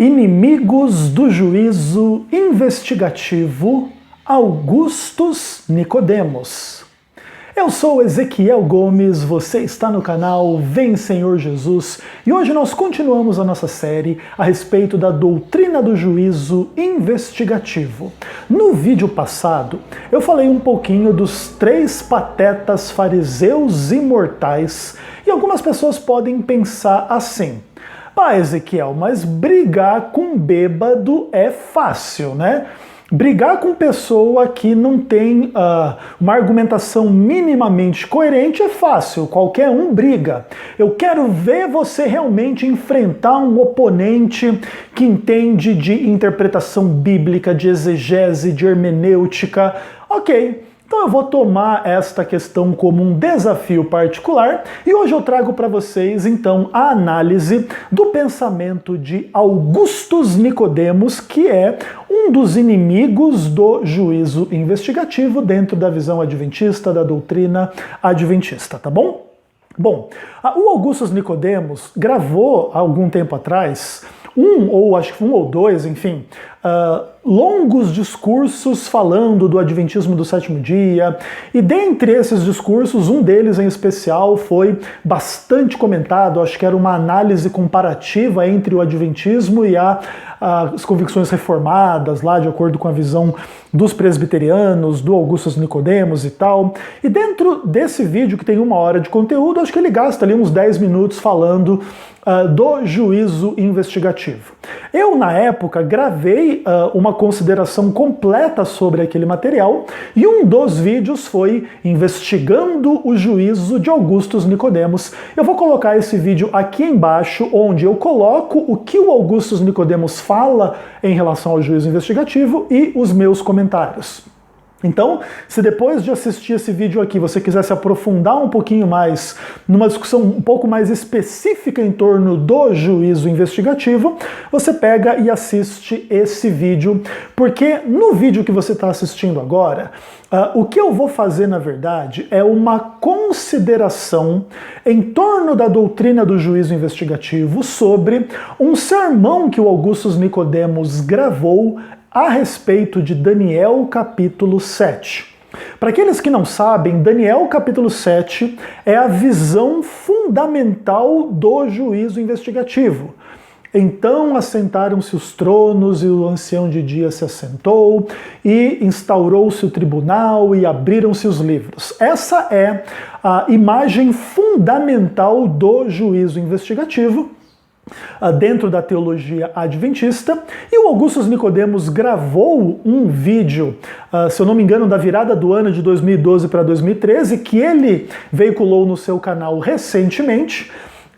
Inimigos do juízo investigativo, Augustus Nicodemos. Eu sou Ezequiel Gomes, você está no canal Vem Senhor Jesus e hoje nós continuamos a nossa série a respeito da doutrina do juízo investigativo. No vídeo passado eu falei um pouquinho dos 3 patetas fariseus imortais e algumas pessoas podem pensar assim: "Ah, Ezequiel, mas brigar com bêbado é fácil, né? Brigar com pessoa que não tem uma argumentação minimamente coerente é fácil, qualquer um briga. Eu quero ver você realmente enfrentar um oponente que entende de interpretação bíblica, de exegese, de hermenêutica. Ok. Então eu vou tomar esta questão como um desafio particular e hoje eu trago para vocês então a análise do pensamento de Augustus Nicodemos, que é um dos inimigos do juízo investigativo dentro da visão adventista, da doutrina adventista, tá bom? Bom, o Augustus Nicodemos gravou há algum tempo atrás um ou dois, enfim, longos discursos falando do adventismo do sétimo dia, e dentre esses discursos, um deles em especial foi bastante comentado. Acho que era uma análise comparativa entre o adventismo e as convicções reformadas, lá de acordo com a visão dos presbiterianos, do Augustus Nicodemos e tal. E dentro desse vídeo, que tem 1 hora de conteúdo, acho que ele gasta ali uns 10 minutos falando do juízo investigativo. Eu, na época, gravei uma consideração completa sobre aquele material e um dos vídeos foi investigando o juízo de Augustus Nicodemos. Eu vou colocar esse vídeo aqui embaixo, onde eu coloco o que o Augustus Nicodemos fala em relação ao juízo investigativo e os meus comentários. Então, se depois de assistir esse vídeo aqui você quiser se aprofundar um pouquinho mais numa discussão um pouco mais específica em torno do juízo investigativo, você pega e assiste esse vídeo, porque no vídeo que você está assistindo agora, o que eu vou fazer, na verdade, é uma consideração em torno da doutrina do juízo investigativo sobre um sermão que o Augustus Nicodemos gravou a respeito de Daniel capítulo 7. Para aqueles que não sabem, Daniel capítulo 7 é a visão fundamental do juízo investigativo. Então assentaram-se os tronos e o ancião de dia se assentou e instaurou-se o tribunal e abriram-se os livros. Essa é a imagem fundamental do juízo investigativo dentro da teologia adventista, e o Augustus Nicodemos gravou um vídeo, se eu não me engano, da virada do ano de 2012 para 2013, que ele veiculou no seu canal recentemente,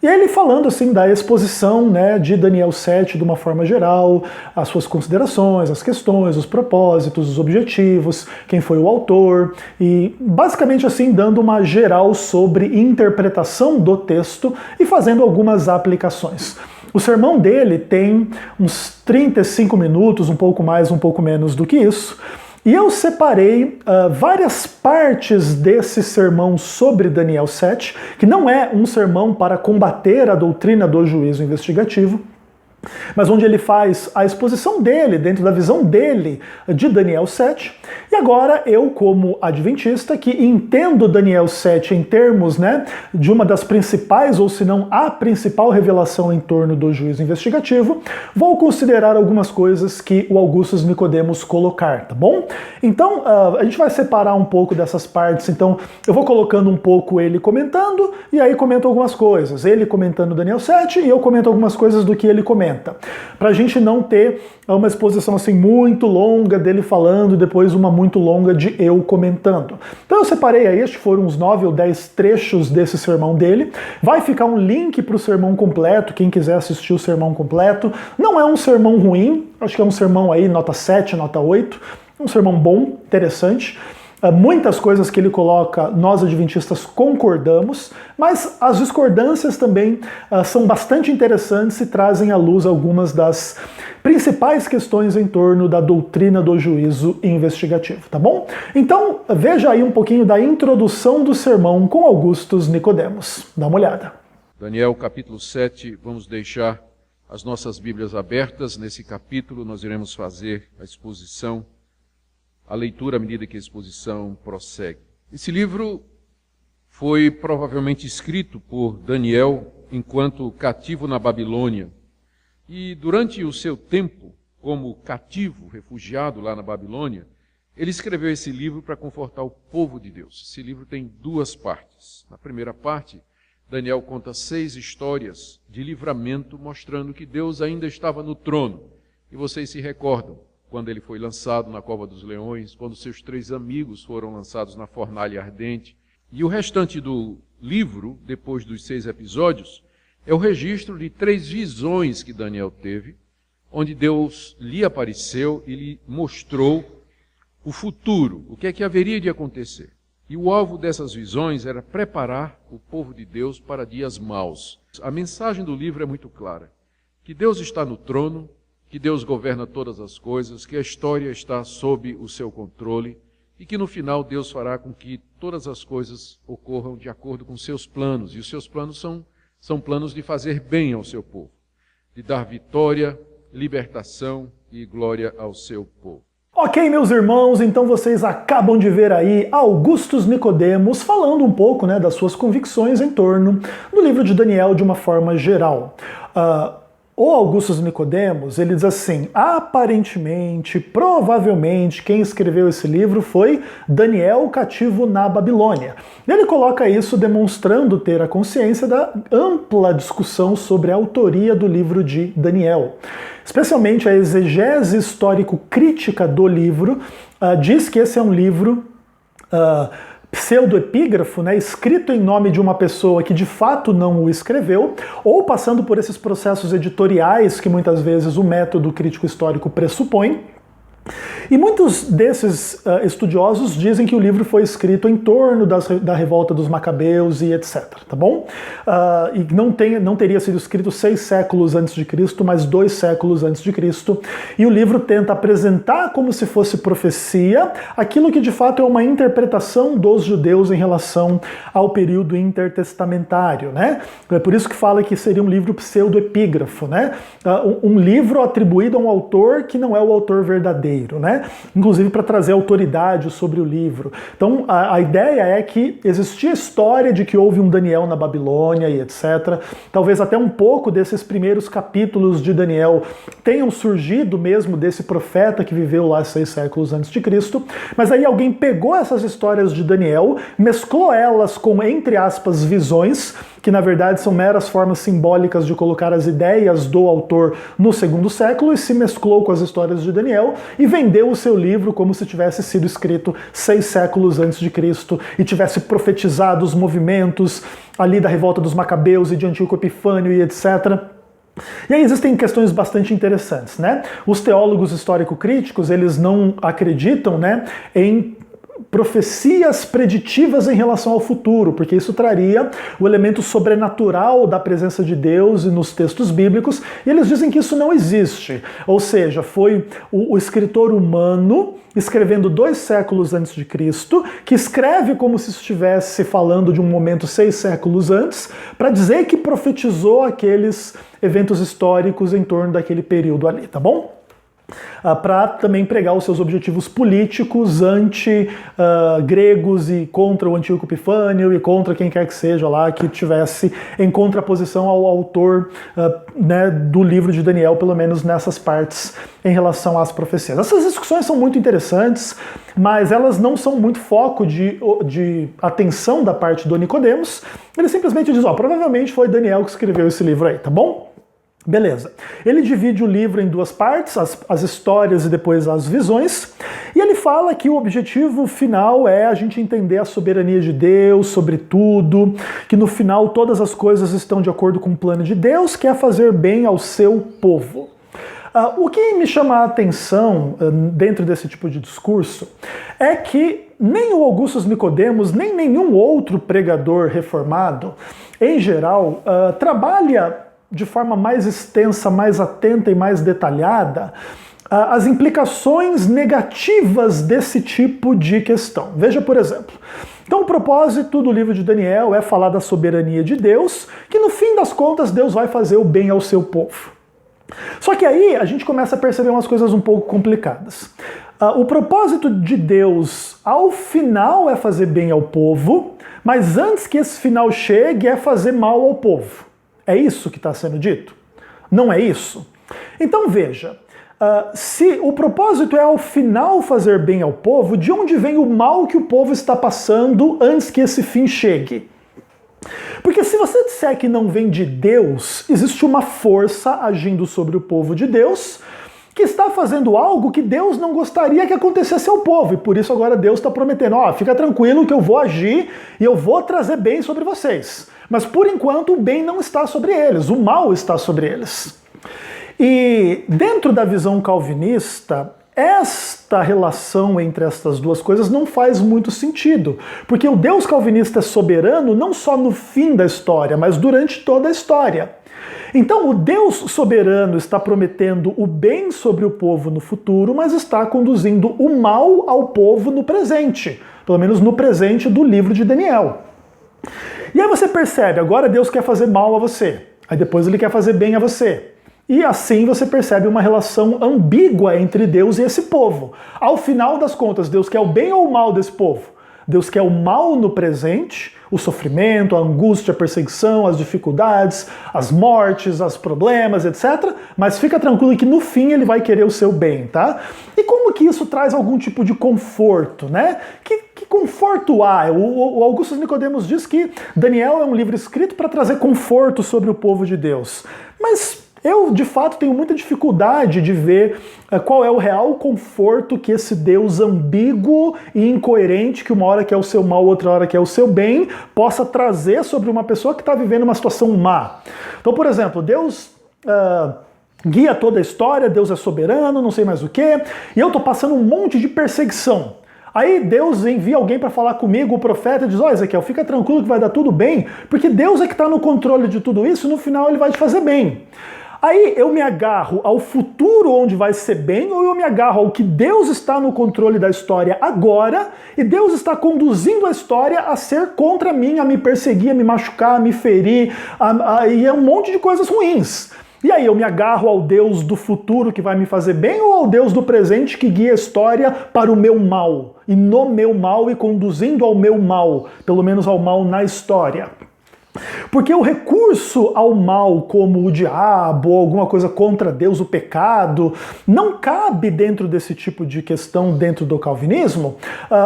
e ele falando assim da exposição, né, de Daniel 7 de uma forma geral, as suas considerações, as questões, os propósitos, os objetivos, quem foi o autor, e basicamente assim dando uma geral sobre interpretação do texto e fazendo algumas aplicações. O sermão dele tem uns 35 minutos, um pouco mais, um pouco menos do que isso. E eu separei várias partes desse sermão sobre Daniel 7, que não é um sermão para combater a doutrina do juízo investigativo, mas onde ele faz a exposição dele, dentro da visão dele, de Daniel 7. E agora eu, como adventista, que entendo Daniel 7 em termos, né, de uma das principais, ou se não a principal revelação em torno do juízo investigativo, vou considerar algumas coisas que o Augustus Nicodemos colocar, tá bom? Então, a gente vai separar um pouco dessas partes, então eu vou colocando um pouco ele comentando, e aí comento algumas coisas. Ele comentando Daniel 7 e eu comento algumas coisas do que ele comenta. Para a gente não ter uma exposição assim muito longa dele falando e depois uma muito longa de eu comentando. Então eu separei aí, acho que foram uns 9 ou 10 trechos desse sermão dele. Vai ficar um link para o sermão completo, quem quiser assistir o sermão completo. Não é um sermão ruim, acho que é um sermão aí nota 7, nota 8, um sermão bom, interessante. Muitas coisas que ele coloca, nós adventistas concordamos, mas as discordâncias também são bastante interessantes e trazem à luz algumas das principais questões em torno da doutrina do juízo investigativo, tá bom? Então, veja aí um pouquinho da introdução do sermão com Augustus Nicodemos. Dá uma olhada. Daniel capítulo 7, vamos deixar as nossas Bíblias abertas. Nesse capítulo nós iremos fazer a exposição, a leitura à medida que a exposição prossegue. Esse livro foi provavelmente escrito por Daniel enquanto cativo na Babilônia. E durante o seu tempo como cativo, refugiado lá na Babilônia, ele escreveu esse livro para confortar o povo de Deus. Esse livro tem duas partes. Na primeira parte, Daniel conta 6 histórias de livramento, mostrando que Deus ainda estava no trono. E vocês se recordam, quando ele foi lançado na cova dos leões, quando seus 3 amigos foram lançados na fornalha ardente. E o restante do livro, depois dos 6 episódios, é o registro de 3 visões que Daniel teve, onde Deus lhe apareceu e lhe mostrou o futuro, o que é que haveria de acontecer. E o alvo dessas visões era preparar o povo de Deus para dias maus. A mensagem do livro é muito clara, que Deus está no trono, que Deus governa todas as coisas, que a história está sob o seu controle e que no final Deus fará com que todas as coisas ocorram de acordo com seus planos. E os seus planos são planos de fazer bem ao seu povo, de dar vitória, libertação e glória ao seu povo. Ok, meus irmãos, então vocês acabam de ver aí Augustus Nicodemos falando um pouco, das suas convicções em torno do livro de Daniel de uma forma geral. O Augustus Nicodemos, ele diz assim, aparentemente, provavelmente, quem escreveu esse livro foi Daniel cativo na Babilônia. Ele coloca isso demonstrando ter a consciência da ampla discussão sobre a autoria do livro de Daniel. Especialmente a exegese histórico-crítica do livro diz que esse é um livro pseudoepígrafo, escrito em nome de uma pessoa que de fato não o escreveu, ou passando por esses processos editoriais que muitas vezes o método crítico histórico pressupõe. E muitos desses estudiosos dizem que o livro foi escrito em torno da revolta dos Macabeus e etc, tá bom? E não teria sido escrito 6 séculos antes de Cristo, mas 2 séculos antes de Cristo. E o livro tenta apresentar como se fosse profecia aquilo que de fato é uma interpretação dos judeus em relação ao período intertestamentário, É por isso que fala que seria um livro pseudoepígrafo, Um livro atribuído a um autor que não é o autor verdadeiro, Inclusive para trazer autoridade sobre o livro. Então a ideia é que existia história de que houve um Daniel na Babilônia e etc. Talvez até um pouco desses primeiros capítulos de Daniel tenham surgido mesmo desse profeta que viveu lá 6 séculos antes de Cristo. Mas aí alguém pegou essas histórias de Daniel, mesclou elas com, entre aspas, visões, que na verdade são meras formas simbólicas de colocar as ideias do autor no 2º século, e se mesclou com as histórias de Daniel e vendeu o seu livro como se tivesse sido escrito 6 séculos antes de Cristo e tivesse profetizado os movimentos ali da revolta dos Macabeus e de Antíoco Epifânio e etc. E aí existem questões bastante interessantes, Os teólogos histórico-críticos, eles não acreditam, em profecias preditivas em relação ao futuro, porque isso traria o elemento sobrenatural da presença de Deus nos textos bíblicos, e eles dizem que isso não existe. Ou seja, foi o escritor humano, escrevendo 2 séculos antes de Cristo, que escreve como se estivesse falando de um momento 6 séculos antes, para dizer que profetizou aqueles eventos históricos em torno daquele período ali, tá bom? Para também pregar os seus objetivos políticos anti-gregos e contra o Antíoco Epifânio e contra quem quer que seja lá que tivesse em contraposição ao autor do livro de Daniel, pelo menos nessas partes em relação às profecias. Essas discussões são muito interessantes, mas elas não são muito foco de atenção da parte do Nicodemos. Ele simplesmente diz, provavelmente foi Daniel que escreveu esse livro aí, tá bom? Beleza. Ele divide o livro em 2 partes, as histórias e depois as visões, e ele fala que o objetivo final é a gente entender a soberania de Deus sobre tudo, que no final todas as coisas estão de acordo com o plano de Deus, que é fazer bem ao seu povo. O que me chama a atenção dentro desse tipo de discurso é que nem o Augustus Nicodemos, nem nenhum outro pregador reformado, em geral, trabalha de forma mais extensa, mais atenta e mais detalhada as implicações negativas desse tipo de questão. Veja, por exemplo, então o propósito do livro de Daniel é falar da soberania de Deus, que no fim das contas Deus vai fazer o bem ao seu povo. Só que aí a gente começa a perceber umas coisas um pouco complicadas. O propósito de Deus, ao final, é fazer bem ao povo, mas antes que esse final chegue, é fazer mal ao povo. É isso que está sendo dito? Não é isso? Então veja, se o propósito é ao final fazer bem ao povo, de onde vem o mal que o povo está passando antes que esse fim chegue? Porque se você disser que não vem de Deus, existe uma força agindo sobre o povo de Deus que está fazendo algo que Deus não gostaria que acontecesse ao povo. E por isso agora Deus está prometendo, fica tranquilo que eu vou agir e eu vou trazer bem sobre vocês. Mas por enquanto o bem não está sobre eles, o mal está sobre eles. E dentro da visão calvinista, esta relação entre estas duas coisas não faz muito sentido, porque o Deus calvinista é soberano não só no fim da história, mas durante toda a história. Então o Deus soberano está prometendo o bem sobre o povo no futuro, mas está conduzindo o mal ao povo no presente, pelo menos no presente do livro de Daniel. E aí você percebe, agora Deus quer fazer mal a você, aí depois ele quer fazer bem a você. E assim você percebe uma relação ambígua entre Deus e esse povo. Ao final das contas, Deus quer o bem ou o mal desse povo? Deus quer o mal no presente, o sofrimento, a angústia, a perseguição, as dificuldades, as mortes, os problemas, etc. Mas fica tranquilo que no fim ele vai querer o seu bem, tá? E como que isso traz algum tipo de conforto, né? Que conforto há? O Augusto Nicodemos diz que Daniel é um livro escrito para trazer conforto sobre o povo de Deus. Mas eu, de fato, tenho muita dificuldade de ver qual é o real conforto que esse Deus ambíguo e incoerente, que uma hora quer o seu mal, outra hora quer o seu bem, possa trazer sobre uma pessoa que está vivendo uma situação má. Então, por exemplo, Deus guia toda a história, Deus é soberano, não sei mais o quê, e eu estou passando um monte de perseguição. Aí Deus envia alguém para falar comigo, o profeta, e diz, Ezequiel, fica tranquilo que vai dar tudo bem, porque Deus é que está no controle de tudo isso, e no final ele vai te fazer bem. Aí eu me agarro ao futuro onde vai ser bem, ou eu me agarro ao que Deus está no controle da história agora, e Deus está conduzindo a história a ser contra mim, a me perseguir, a me machucar, a me ferir, e é um monte de coisas ruins. E aí eu me agarro ao Deus do futuro que vai me fazer bem, ou ao Deus do presente que guia a história para o meu mal, e no meu mal e conduzindo ao meu mal, pelo menos ao mal na história. Porque o recurso ao mal, como o diabo, ou alguma coisa contra Deus, o pecado, não cabe dentro desse tipo de questão dentro do calvinismo,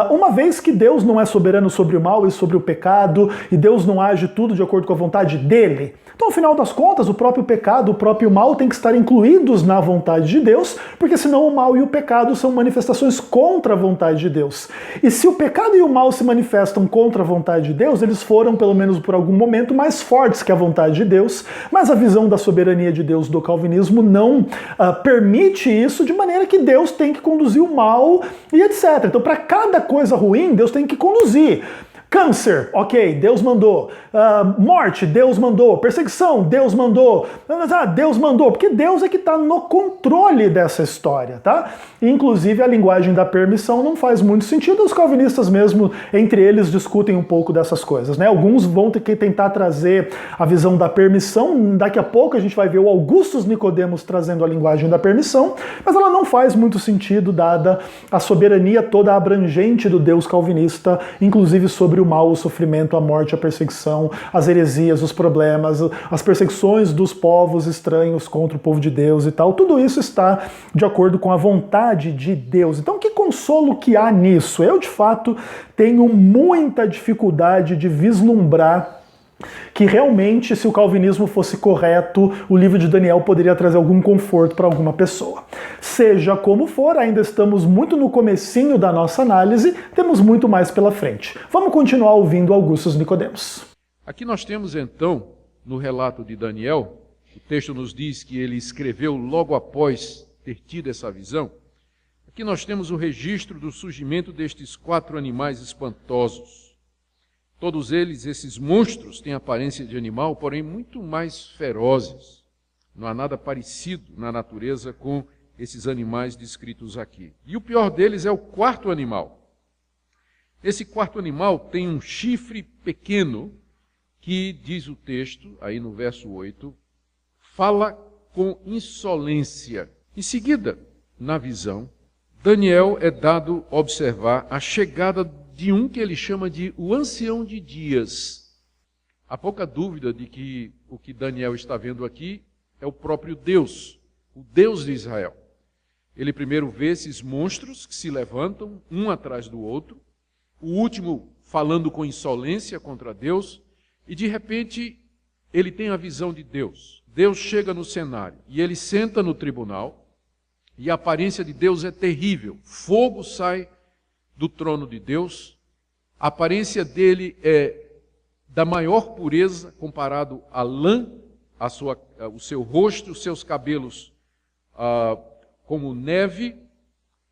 uma vez que Deus não é soberano sobre o mal e sobre o pecado, e Deus não age tudo de acordo com a vontade dele. Então, ao final das contas, o próprio pecado, o próprio mal tem que estar incluídos na vontade de Deus, porque senão o mal e o pecado são manifestações contra a vontade de Deus. E se o pecado e o mal se manifestam contra a vontade de Deus, eles foram, pelo menos por algum momento, mais fortes que a vontade de Deus, mas a visão da soberania de Deus do calvinismo não permite isso, de maneira que Deus tem que conduzir o mal e etc. Então, para cada coisa ruim, Deus tem que conduzir. Câncer, ok, Deus mandou. Morte, Deus mandou. Perseguição, Deus mandou. Deus mandou, porque Deus é que está no controle dessa história, tá? Inclusive a linguagem da permissão não faz muito sentido, os calvinistas mesmo, entre eles, discutem um pouco dessas coisas, né? Alguns vão ter que tentar trazer a visão da permissão, daqui a pouco a gente vai ver o Augusto Nicodemos trazendo a linguagem da permissão, mas ela não faz muito sentido dada a soberania toda abrangente do Deus calvinista, inclusive sobre o mal, o sofrimento, a morte, a perseguição, as heresias, os problemas, as perseguições dos povos estranhos contra o povo de Deus e tal. Tudo isso está de acordo com a vontade de Deus. Então, que consolo que há nisso? Eu, de fato, tenho muita dificuldade de vislumbrar que realmente, se o calvinismo fosse correto, o livro de Daniel poderia trazer algum conforto para alguma pessoa. Seja como for, ainda estamos muito no comecinho da nossa análise, temos muito mais pela frente. Vamos continuar ouvindo Augusto Nicodemos. Aqui nós temos então, no relato de Daniel, o texto nos diz que ele escreveu logo após ter tido essa visão. Aqui nós temos o registro do surgimento destes 4 animais espantosos. Todos eles, esses monstros, têm aparência de animal, porém muito mais ferozes. Não há nada parecido na natureza com esses animais descritos aqui. E o pior deles é o 4º animal. Esse 4º animal tem um chifre pequeno que, diz o texto, aí no verso 8, fala com insolência. Em seguida, na visão, Daniel é dado observar a chegada de um que ele chama de o ancião de dias. Há pouca dúvida de que o que Daniel está vendo aqui é o próprio Deus, o Deus de Israel. Ele primeiro vê esses monstros que se levantam, um atrás do outro, o último falando com insolência contra Deus, e de repente ele tem a visão de Deus. Deus chega no cenário e ele senta no tribunal, e a aparência de Deus é terrível. Fogo sai do trono de Deus, a aparência dele é da maior pureza comparado à lã, o seu rosto, os seus cabelos como neve,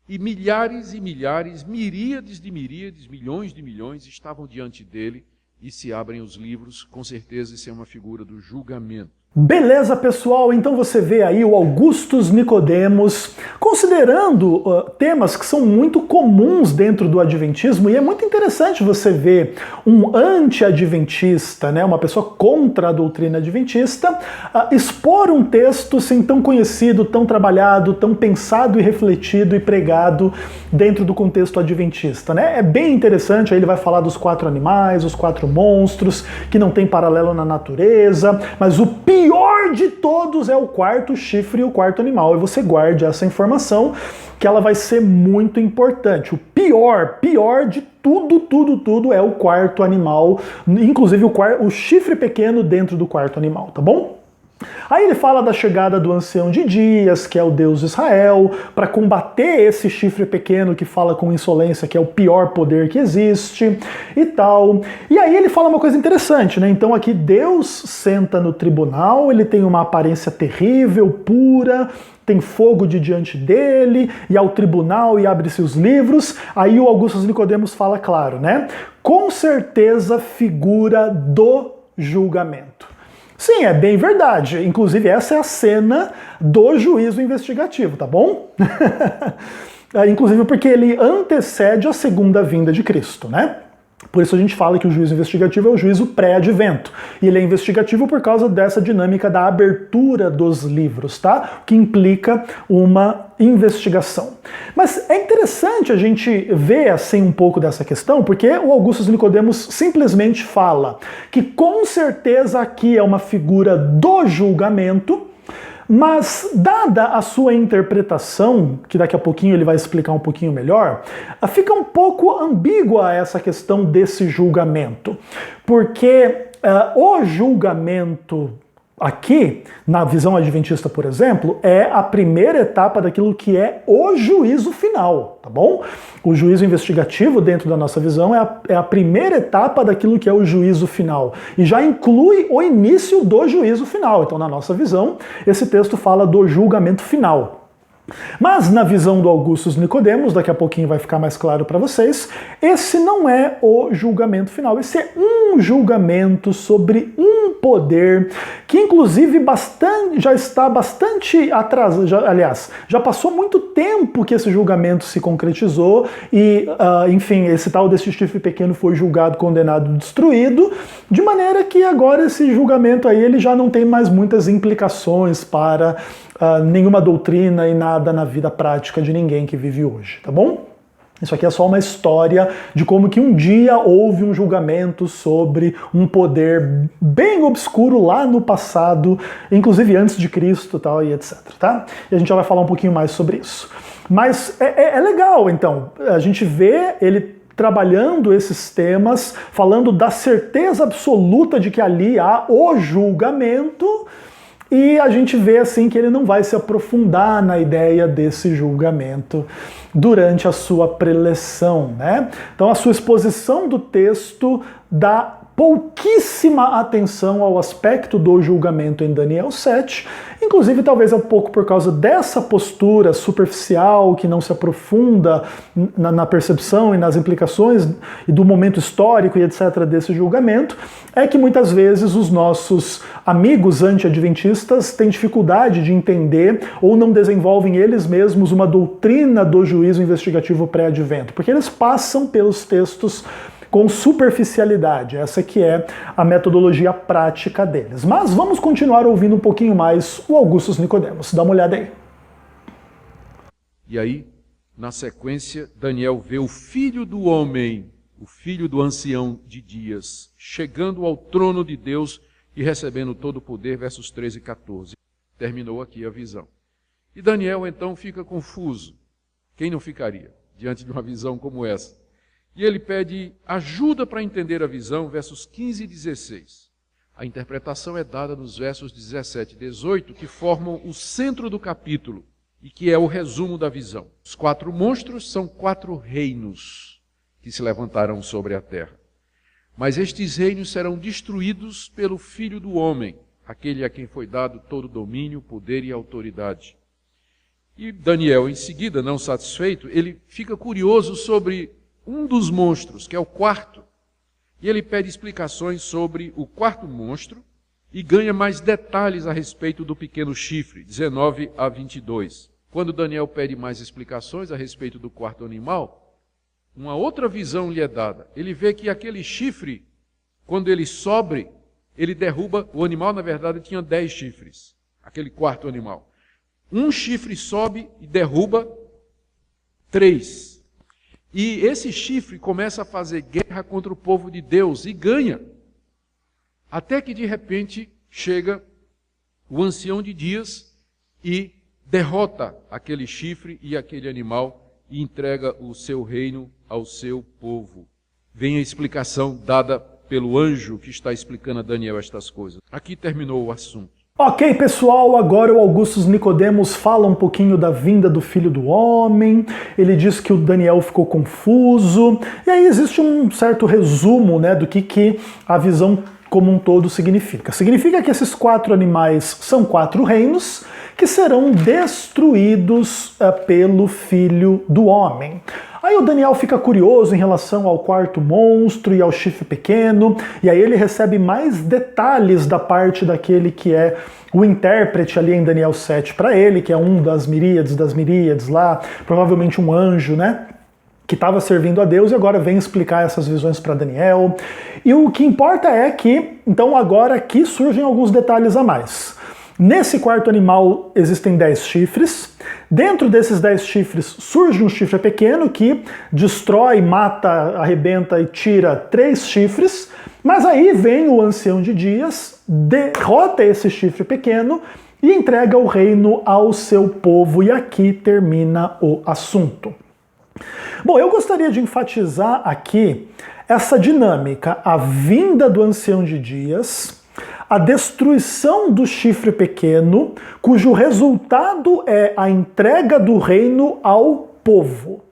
e milhares e milhares, miríades, milhões de milhões estavam diante dele, e se abrem os livros. Com certeza isso é uma figura do julgamento. Beleza, pessoal? Então você vê aí o Augustus Nicodemos considerando temas que são muito comuns dentro do adventismo, e é muito interessante você ver um anti-adventista, né, uma pessoa contra a doutrina adventista, expor um texto assim, tão conhecido, tão trabalhado, tão pensado e refletido e pregado dentro do contexto adventista, né? É bem interessante. Aí ele vai falar dos 4 animais, os 4 monstros, que não tem paralelo na natureza, mas o pior de todos é o 4º chifre e o 4º animal. E você guarde essa informação, que ela vai ser muito importante. O pior de tudo é o 4º animal, inclusive o chifre pequeno dentro do 4º animal, tá bom? Aí ele fala da chegada do ancião de dias, que é o Deus de Israel, para combater esse chifre pequeno que fala com insolência, que é o pior poder que existe e tal. E aí ele fala uma coisa interessante, né? Então aqui Deus senta no tribunal, ele tem uma aparência terrível, pura, tem fogo de diante dele, e ao tribunal e abre-se os livros. Aí o Augustus Nicodemos fala claro, né? Com certeza figura do julgamento. Sim, é bem verdade. Inclusive, essa é a cena do juízo investigativo, tá bom? Inclusive porque ele antecede a segunda vinda de Cristo, né? Por isso a gente fala que o juízo investigativo é o juízo pré-advento. E ele é investigativo por causa dessa dinâmica da abertura dos livros, tá? Que implica uma investigação. Mas é interessante a gente ver assim um pouco dessa questão, porque o Augustus Nicodemos simplesmente fala que com certeza aqui é uma figura do julgamento, mas dada a sua interpretação, que daqui a pouquinho ele vai explicar um pouquinho melhor, fica um pouco ambígua essa questão desse julgamento, porque o julgamento aqui, na visão adventista, por exemplo, é a primeira etapa daquilo que é o juízo final, tá bom? O juízo investigativo, dentro da nossa visão, é a primeira etapa daquilo que é o juízo final. E já inclui o início do juízo final. Então, na nossa visão, esse texto fala do julgamento final. Mas na visão do Augustus Nicodemos, daqui a pouquinho vai ficar mais claro para vocês, esse não é o julgamento final, esse é um julgamento sobre um poder que inclusive já está bastante atrasado, aliás, já passou muito tempo que esse julgamento se concretizou e, enfim, esse tal desse chifre pequeno foi julgado, condenado, destruído, de maneira que agora esse julgamento aí ele já não tem mais muitas implicações para nenhuma doutrina e nada na vida prática de ninguém que vive hoje, tá bom? Isso aqui é só uma história de como que um dia houve um julgamento sobre um poder bem obscuro lá no passado, inclusive antes de Cristo, tal, e etc, tá? E a gente já vai falar um pouquinho mais sobre isso. Mas é legal, então, a gente vê ele trabalhando esses temas, falando da certeza absoluta de que ali há o julgamento. E a gente vê assim que ele não vai se aprofundar na ideia desse julgamento durante a sua preleção, né? Então a sua exposição do texto dá pouquíssima atenção ao aspecto do julgamento em Daniel 7, inclusive talvez um pouco por causa dessa postura superficial que não se aprofunda na percepção e nas implicações e do momento histórico e etc. desse julgamento, é que muitas vezes os nossos amigos anti-adventistas têm dificuldade de entender ou não desenvolvem eles mesmos uma doutrina do juízo investigativo pré-advento, porque eles passam pelos textos com superficialidade. Essa que é a metodologia prática deles. Mas vamos continuar ouvindo um pouquinho mais o Augustus Nicodemos. Dá uma olhada aí. E aí, na sequência, Daniel vê o filho do homem, o filho do ancião de dias, chegando ao trono de Deus e recebendo todo o poder, versos 13 e 14. Terminou aqui a visão. E Daniel então fica confuso. Quem não ficaria diante de uma visão como essa? E ele pede ajuda para entender a visão, versos 15 e 16. A interpretação é dada nos versos 17 e 18, que formam o centro do capítulo e que é o resumo da visão. Os 4 monstros são 4 reinos que se levantarão sobre a terra. Mas estes reinos serão destruídos pelo Filho do Homem, aquele a quem foi dado todo domínio, poder e autoridade. E Daniel, em seguida, não satisfeito, ele fica curioso sobre um dos monstros, que é o quarto, e ele pede explicações sobre o quarto monstro e ganha mais detalhes a respeito do pequeno chifre, 19 a 22. Quando Daniel pede mais explicações a respeito do quarto animal, uma outra visão lhe é dada. Ele vê que aquele chifre, quando ele sobe, ele derruba, o animal na verdade tinha 10 chifres, aquele quarto animal. Um chifre sobe e derruba 3. E esse chifre começa a fazer guerra contra o povo de Deus e ganha. Até que de repente chega o ancião de dias e derrota aquele chifre e aquele animal e entrega o seu reino ao seu povo. Vem a explicação dada pelo anjo que está explicando a Daniel estas coisas. Aqui terminou o assunto. Ok, pessoal, agora o Augustus Nicodemos fala um pouquinho da vinda do Filho do Homem, ele diz que o Daniel ficou confuso, e aí existe um certo resumo, né, do que a visão como um todo significa. Significa que esses 4 animais são 4 reinos que serão destruídos pelo Filho do Homem. Aí o Daniel fica curioso em relação ao quarto monstro e ao chifre pequeno, e aí ele recebe mais detalhes da parte daquele que é o intérprete ali em Daniel 7 para ele, que é um das miríades lá, provavelmente um anjo, né? Que estava servindo a Deus e agora vem explicar essas visões para Daniel. E o que importa é que, então agora aqui surgem alguns detalhes a mais. Nesse quarto animal existem 10 chifres. Dentro desses 10 chifres surge um chifre pequeno que destrói, mata, arrebenta e tira 3 chifres. Mas aí vem o ancião de dias, derrota esse chifre pequeno e entrega o reino ao seu povo. E aqui termina o assunto. Bom, eu gostaria de enfatizar aqui essa dinâmica, a vinda do ancião de dias, a destruição do chifre pequeno, cujo resultado é a entrega do reino ao povo.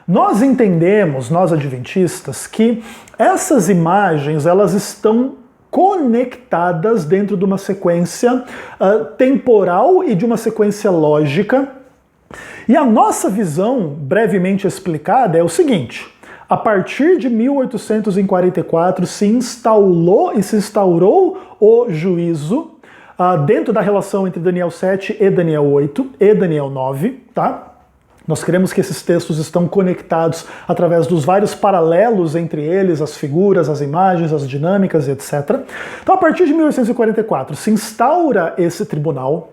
Nós entendemos, nós adventistas, que essas imagens elas estão conectadas dentro de uma sequência temporal e de uma sequência lógica. E a nossa visão, brevemente explicada, é o seguinte: a partir de 1844 se instaurou o juízo dentro da relação entre Daniel 7 e Daniel 8 e Daniel 9, tá? Nós cremos que esses textos estão conectados através dos vários paralelos entre eles, as figuras, as imagens, as dinâmicas, etc. Então, a partir de 1844 se instaura esse tribunal.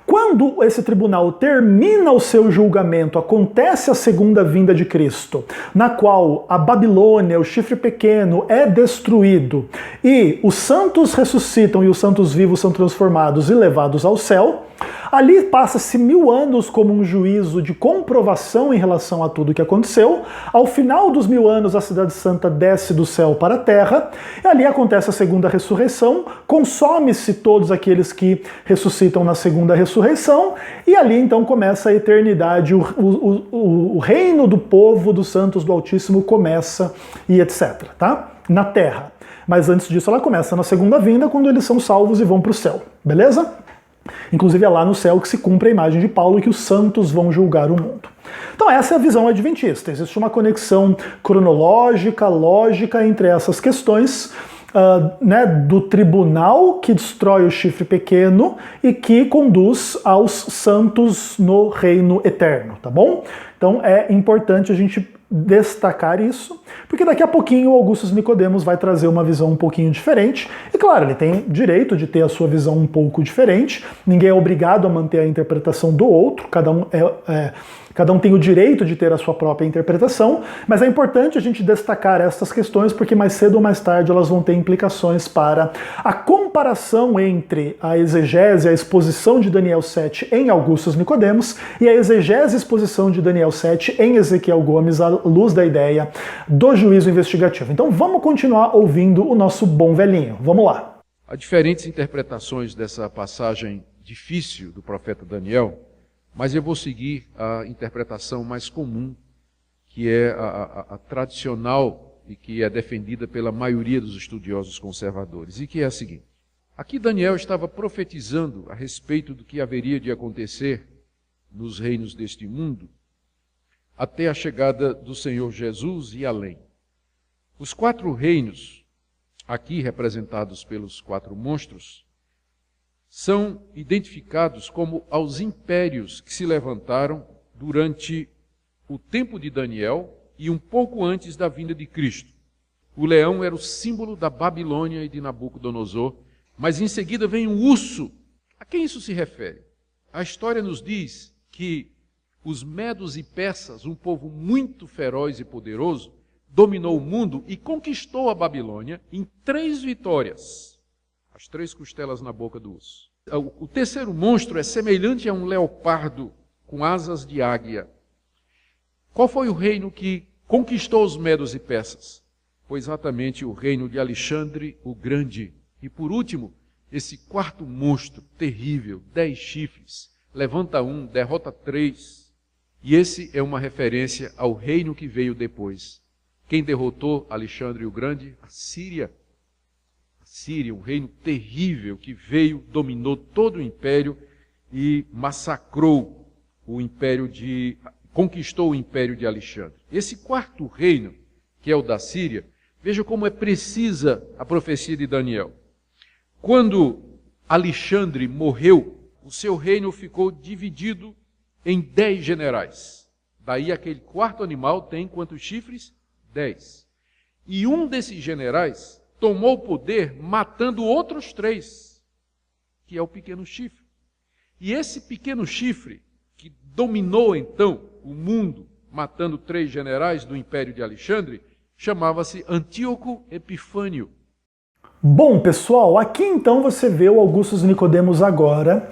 Quando esse tribunal termina o seu julgamento, acontece a segunda vinda de Cristo, na qual a Babilônia, o chifre pequeno, é destruído e os santos ressuscitam e os santos vivos são transformados e levados ao céu. Ali passa-se 1000 anos como um juízo de comprovação em relação a tudo o que aconteceu. Ao final dos 1000 anos, a Cidade Santa desce do céu para a terra. E ali acontece a segunda ressurreição. Consome-se todos aqueles que ressuscitam na segunda ressurreição. E ali então começa a eternidade. O reino do povo, dos santos do Altíssimo começa e etc. Tá? Na terra. Mas antes disso ela começa na segunda vinda, quando eles são salvos e vão para o céu. Beleza? Inclusive é lá no céu que se cumpre a imagem de Paulo e que os santos vão julgar o mundo. Então essa é a visão adventista. Existe uma conexão cronológica, lógica entre essas questões do tribunal que destrói o chifre pequeno e que conduz aos santos no reino eterno, tá bom? Então é importante a gente destacar isso, porque daqui a pouquinho o Augustus Nicodemos vai trazer uma visão um pouquinho diferente, e claro, ele tem direito de ter a sua visão um pouco diferente, ninguém é obrigado a manter a interpretação do outro, cada um tem o direito de ter a sua própria interpretação, mas é importante a gente destacar essas questões porque mais cedo ou mais tarde elas vão ter implicações para a comparação entre a exegese, a exposição de Daniel 7 em Augustus Nicodemos e a exegese e exposição de Daniel 7 em Ezequiel Gomes, à luz da ideia do juízo investigativo. Então vamos continuar ouvindo o nosso bom velhinho. Vamos lá. Há diferentes interpretações dessa passagem difícil do profeta Daniel, mas eu vou seguir a interpretação mais comum, que é a tradicional e que é defendida pela maioria dos estudiosos conservadores, e que é a seguinte. Aqui Daniel estava profetizando a respeito do que haveria de acontecer nos reinos deste mundo até a chegada do Senhor Jesus e além. Os 4 reinos, aqui representados pelos 4 monstros, são identificados como aos impérios que se levantaram durante o tempo de Daniel e um pouco antes da vinda de Cristo. O leão era o símbolo da Babilônia e de Nabucodonosor, mas em seguida vem um urso. A quem isso se refere? A história nos diz que os medos e persas, um povo muito feroz e poderoso, dominou o mundo e conquistou a Babilônia em 3 vitórias. As 3 costelas na boca do urso. O terceiro monstro é semelhante a um leopardo com asas de águia. Qual foi o reino que conquistou os medos e persas? Foi exatamente o reino de Alexandre o Grande. E por último, esse 4º monstro terrível, 10 chifres, levanta 1, derrota 3. E esse é uma referência ao reino que veio depois. Quem derrotou Alexandre o Grande? A Síria. Síria, um reino terrível que veio, dominou todo o império e massacrou o império conquistou o império de Alexandre. Esse 4º reino, que é o da Síria, veja como é precisa a profecia de Daniel. Quando Alexandre morreu, o seu reino ficou dividido em 10 generais. Daí aquele 4º animal tem quantos chifres? 10. E um desses generais tomou o poder matando outros 3, que é o pequeno chifre. E esse pequeno chifre, que dominou então o mundo, matando 3 generais do Império de Alexandre, chamava-se Antíoco Epifânio. Bom, pessoal, aqui então você vê o Augustus Nicodemos agora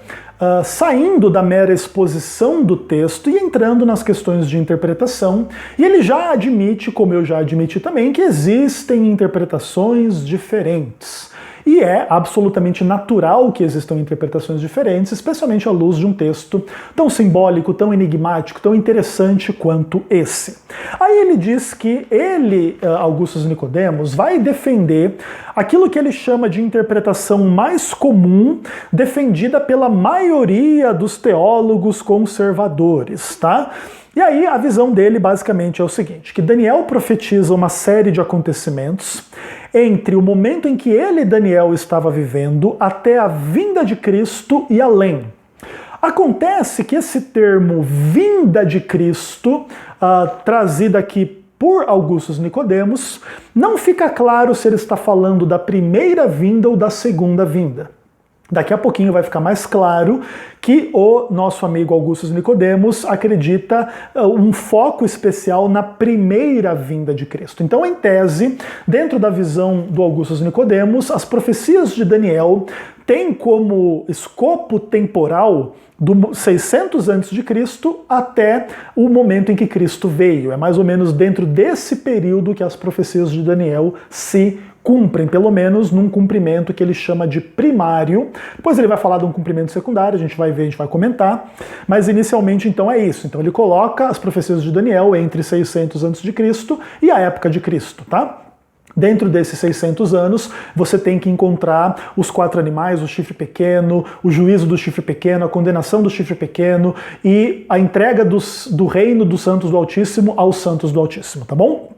saindo da mera exposição do texto e entrando nas questões de interpretação, e ele já admite, como eu já admiti também, que existem interpretações diferentes. E é absolutamente natural que existam interpretações diferentes, especialmente à luz de um texto tão simbólico, tão enigmático, tão interessante quanto esse. Aí ele diz que ele, Augustus Nicodemos, vai defender aquilo que ele chama de interpretação mais comum, defendida pela maioria dos teólogos conservadores, tá? E aí a visão dele basicamente é o seguinte, que Daniel profetiza uma série de acontecimentos entre o momento em que ele, Daniel, estava vivendo até a vinda de Cristo e além. Acontece que esse termo vinda de Cristo, trazido aqui por Augustus Nicodemos, não fica claro se ele está falando da primeira vinda ou da segunda vinda. Daqui a pouquinho vai ficar mais claro que o nosso amigo Augustus Nicodemos acredita um foco especial na primeira vinda de Cristo. Então, em tese, dentro da visão do Augustus Nicodemos, as profecias de Daniel têm como escopo temporal do 600 a.C. até o momento em que Cristo veio. É mais ou menos dentro desse período que as profecias de Daniel se cumprem, pelo menos num cumprimento que ele chama de primário. Depois ele vai falar de um cumprimento secundário, a gente vai ver, a gente vai comentar, mas inicialmente então é isso. Então ele coloca as profecias de Daniel entre 600 a.C. e a época de Cristo, tá? Dentro desses 600 anos, você tem que encontrar os 4 animais, o chifre pequeno, o juízo do chifre pequeno, a condenação do chifre pequeno e a entrega do reino dos santos do Altíssimo aos santos do Altíssimo, tá bom?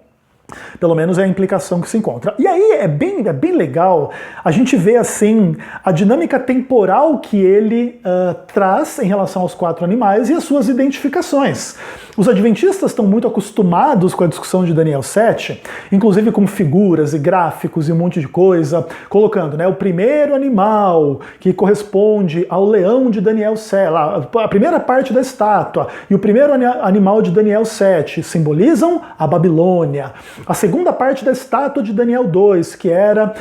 Pelo menos é a implicação que se encontra. E aí é bem legal a gente ver assim a dinâmica temporal que ele traz em relação aos 4 animais e as suas identificações. Os adventistas estão muito acostumados com a discussão de Daniel 7, inclusive com figuras e gráficos e um monte de coisa, colocando, né, o primeiro animal que corresponde ao leão de Daniel 7, a primeira parte da estátua, e o primeiro animal de Daniel 7 simbolizam a Babilônia. A segunda parte da estátua de Daniel 2, que era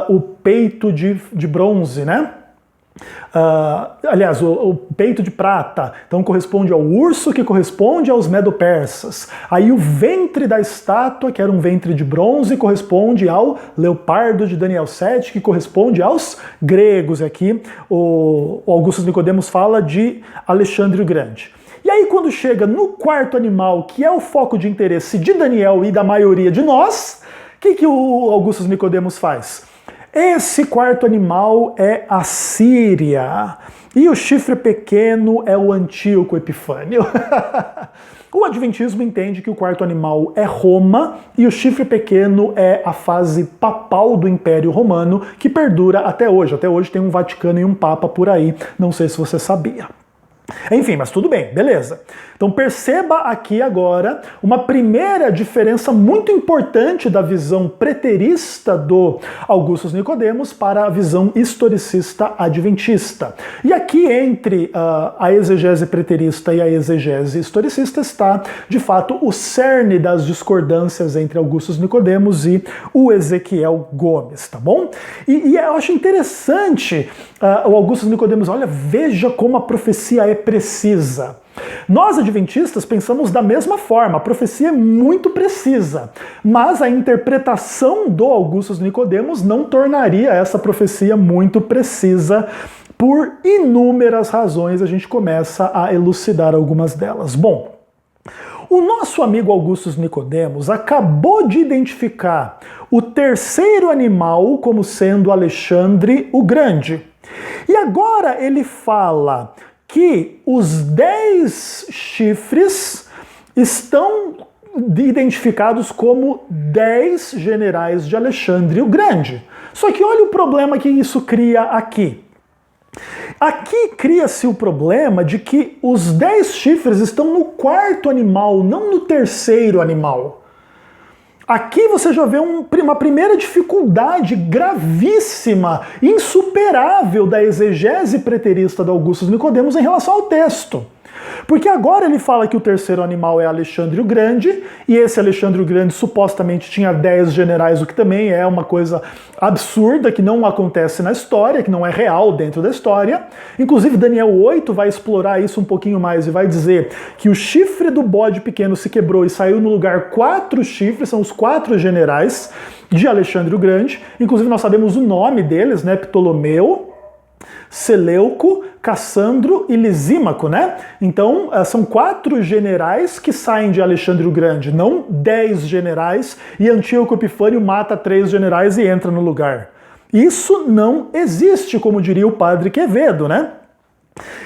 o peito de bronze, né? Aliás, o peito de prata, então corresponde ao urso, que corresponde aos medo-persas. Aí o ventre da estátua, que era um ventre de bronze, corresponde ao leopardo de Daniel 7, que corresponde aos gregos. Aqui o Augustus Nicodemos fala de Alexandre o Grande. E aí quando chega no quarto animal, que é o foco de interesse de Daniel e da maioria de nós, o que o Augustus Nicodemos faz? Esse quarto animal é a Síria, e o chifre pequeno é o Antíoco Epifânio. O Adventismo entende que o quarto animal é Roma, e o chifre pequeno é a fase papal do Império Romano, que perdura até hoje. Até hoje tem um Vaticano e um Papa por aí, não sei se você sabia. Enfim, mas tudo bem, beleza. Então perceba aqui agora uma primeira diferença muito importante da visão preterista do Augustus Nicodemos para a visão historicista adventista. E aqui entre a exegese preterista e a exegese historicista está, de fato, o cerne das discordâncias entre Augustus Nicodemos e o Ezequiel Gomes, tá bom? E eu acho interessante o Augustus Nicodemos, olha, veja como a profecia é precisa. Nós, adventistas, pensamos da mesma forma, a profecia é muito precisa, mas a interpretação do Augustus Nicodemos não tornaria essa profecia muito precisa por inúmeras razões. A gente começa a elucidar algumas delas. Bom, o nosso amigo Augustus Nicodemos acabou de identificar o terceiro animal como sendo Alexandre o Grande. E agora ele fala que os 10 chifres estão identificados como 10 generais de Alexandre o Grande. Só que olha o problema que isso cria aqui. Aqui cria-se o problema de que os 10 chifres estão no quarto animal, não no terceiro animal. Aqui você já vê uma primeira dificuldade gravíssima, insuperável da exegese preterista de Augustus Nicodemos em relação ao texto. Porque agora ele fala que o terceiro animal é Alexandre o Grande, e esse Alexandre o Grande supostamente tinha 10 generais, o que também é uma coisa absurda, que não acontece na história, que não é real dentro da história. Inclusive Daniel 8 vai explorar isso um pouquinho mais e vai dizer que o chifre do bode pequeno se quebrou e saiu no lugar 4 chifres, são os 4 generais de Alexandre o Grande. Inclusive nós sabemos o nome deles, né? Ptolomeu, Seleuco, Cassandro e Lisímaco, né? Então, são 4 generais que saem de Alexandre o Grande, não 10 generais, e Antíoco Epifânio mata 3 generais e entra no lugar. Isso não existe, como diria o padre Quevedo, né?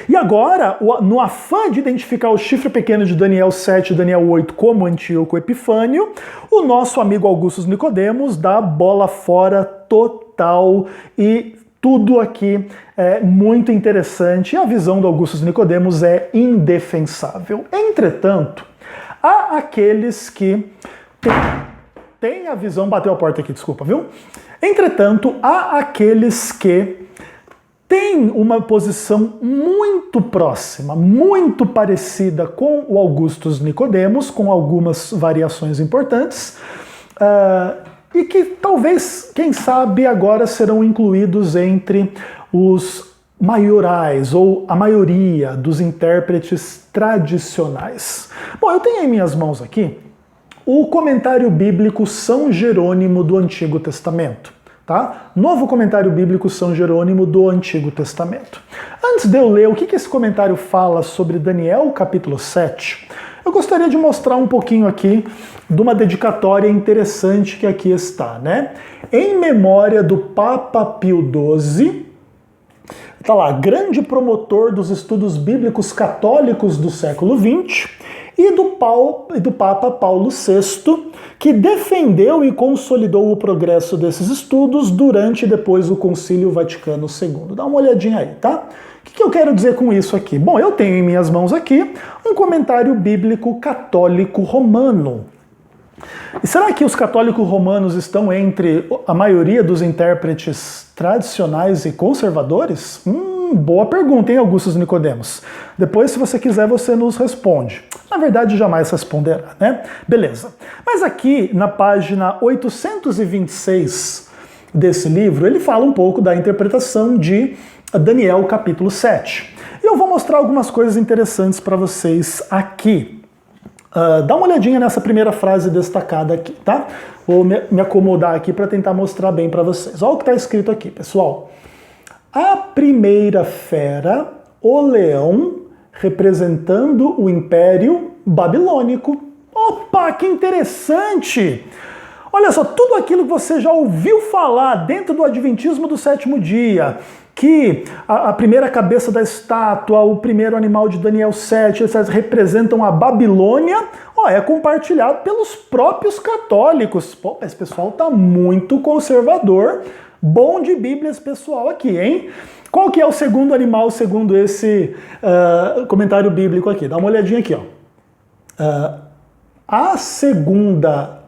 E agora, no afã de identificar o chifre pequeno de Daniel 7 e Daniel 8 como Antíoco Epifânio, o nosso amigo Augustus Nicodemos dá bola fora total e tudo aqui é muito interessante e a visão do Augustus Nicodemos é indefensável. Entretanto, há aqueles que têm a visão... Bateu a porta aqui, desculpa, viu? Entretanto, há aqueles que têm uma posição muito próxima, muito parecida com o Augustus Nicodemos, com algumas variações importantes, e que talvez, quem sabe, agora serão incluídos entre os maiorais, ou a maioria dos intérpretes tradicionais. Bom, eu tenho em minhas mãos aqui o comentário bíblico São Jerônimo do Antigo Testamento. Tá? Novo comentário bíblico São Jerônimo do Antigo Testamento. Antes de eu ler o que esse comentário fala sobre Daniel capítulo 7, eu gostaria de mostrar um pouquinho aqui de uma dedicatória interessante que aqui está, né? Em memória do Papa Pio XII, tá lá, grande promotor dos estudos bíblicos católicos do século XX, e do Papa Paulo VI, que defendeu e consolidou o progresso desses estudos durante e depois do Concílio Vaticano II. Dá uma olhadinha aí, tá? O que eu quero dizer com isso aqui? Bom, eu tenho em minhas mãos aqui um comentário bíblico católico romano. E será que os católicos romanos estão entre a maioria dos intérpretes tradicionais e conservadores? Boa pergunta, hein, Augustus Nicodemos? Depois, se você quiser, você nos responde. Na verdade, jamais responderá, né? Beleza. Mas aqui, na página 826 desse livro, ele fala um pouco da interpretação de Daniel, capítulo 7. E eu vou mostrar algumas coisas interessantes para vocês aqui. Dá uma olhadinha nessa primeira frase destacada aqui, tá? Vou me acomodar aqui para tentar mostrar bem para vocês. Olha o que está escrito aqui, pessoal. A primeira fera, o leão, representando o Império Babilônico. Opa, que interessante! Olha só, tudo aquilo que você já ouviu falar dentro do Adventismo do sétimo dia, que a primeira cabeça da estátua, o primeiro animal de Daniel 7, eles representam a Babilônia, é compartilhado pelos próprios católicos. Pô, esse pessoal tá muito conservador. Bom de Bíblia esse pessoal aqui, hein? Qual que é o segundo animal segundo esse comentário bíblico aqui? Dá uma olhadinha aqui, ó. A segunda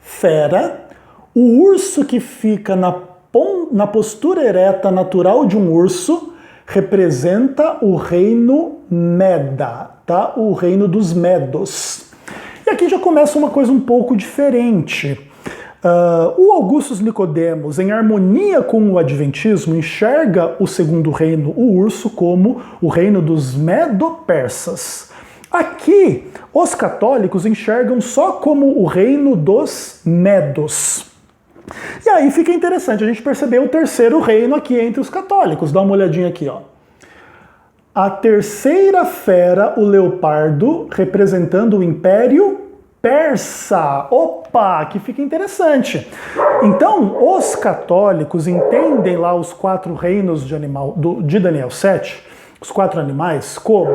fera, o urso que fica na postura ereta natural de um urso, representa o reino Meda, tá? O reino dos Medos. E aqui já começa uma coisa um pouco diferente. O Augustus Nicodemos, em harmonia com o Adventismo, enxerga o segundo reino, o urso, como o reino dos Medo-Persas. Aqui, os católicos enxergam só como o reino dos Medos. E aí fica interessante a gente perceber o terceiro reino aqui entre os católicos. Dá uma olhadinha aqui, ó. A terceira fera, o leopardo, representando o Império Persa. Opa, que fica interessante. Então, os católicos entendem lá os 4 reinos de Daniel 7, os 4 animais, como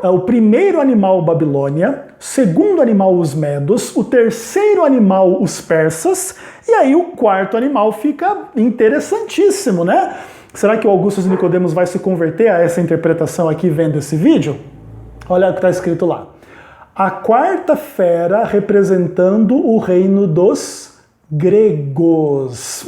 o primeiro animal, Babilônia, segundo animal, os Medos, o terceiro animal, os persas, e aí o quarto animal fica interessantíssimo, né? Será que o Augustus Nicodemos vai se converter a essa interpretação aqui vendo esse vídeo? Olha o que está escrito lá. A quarta fera representando o reino dos gregos.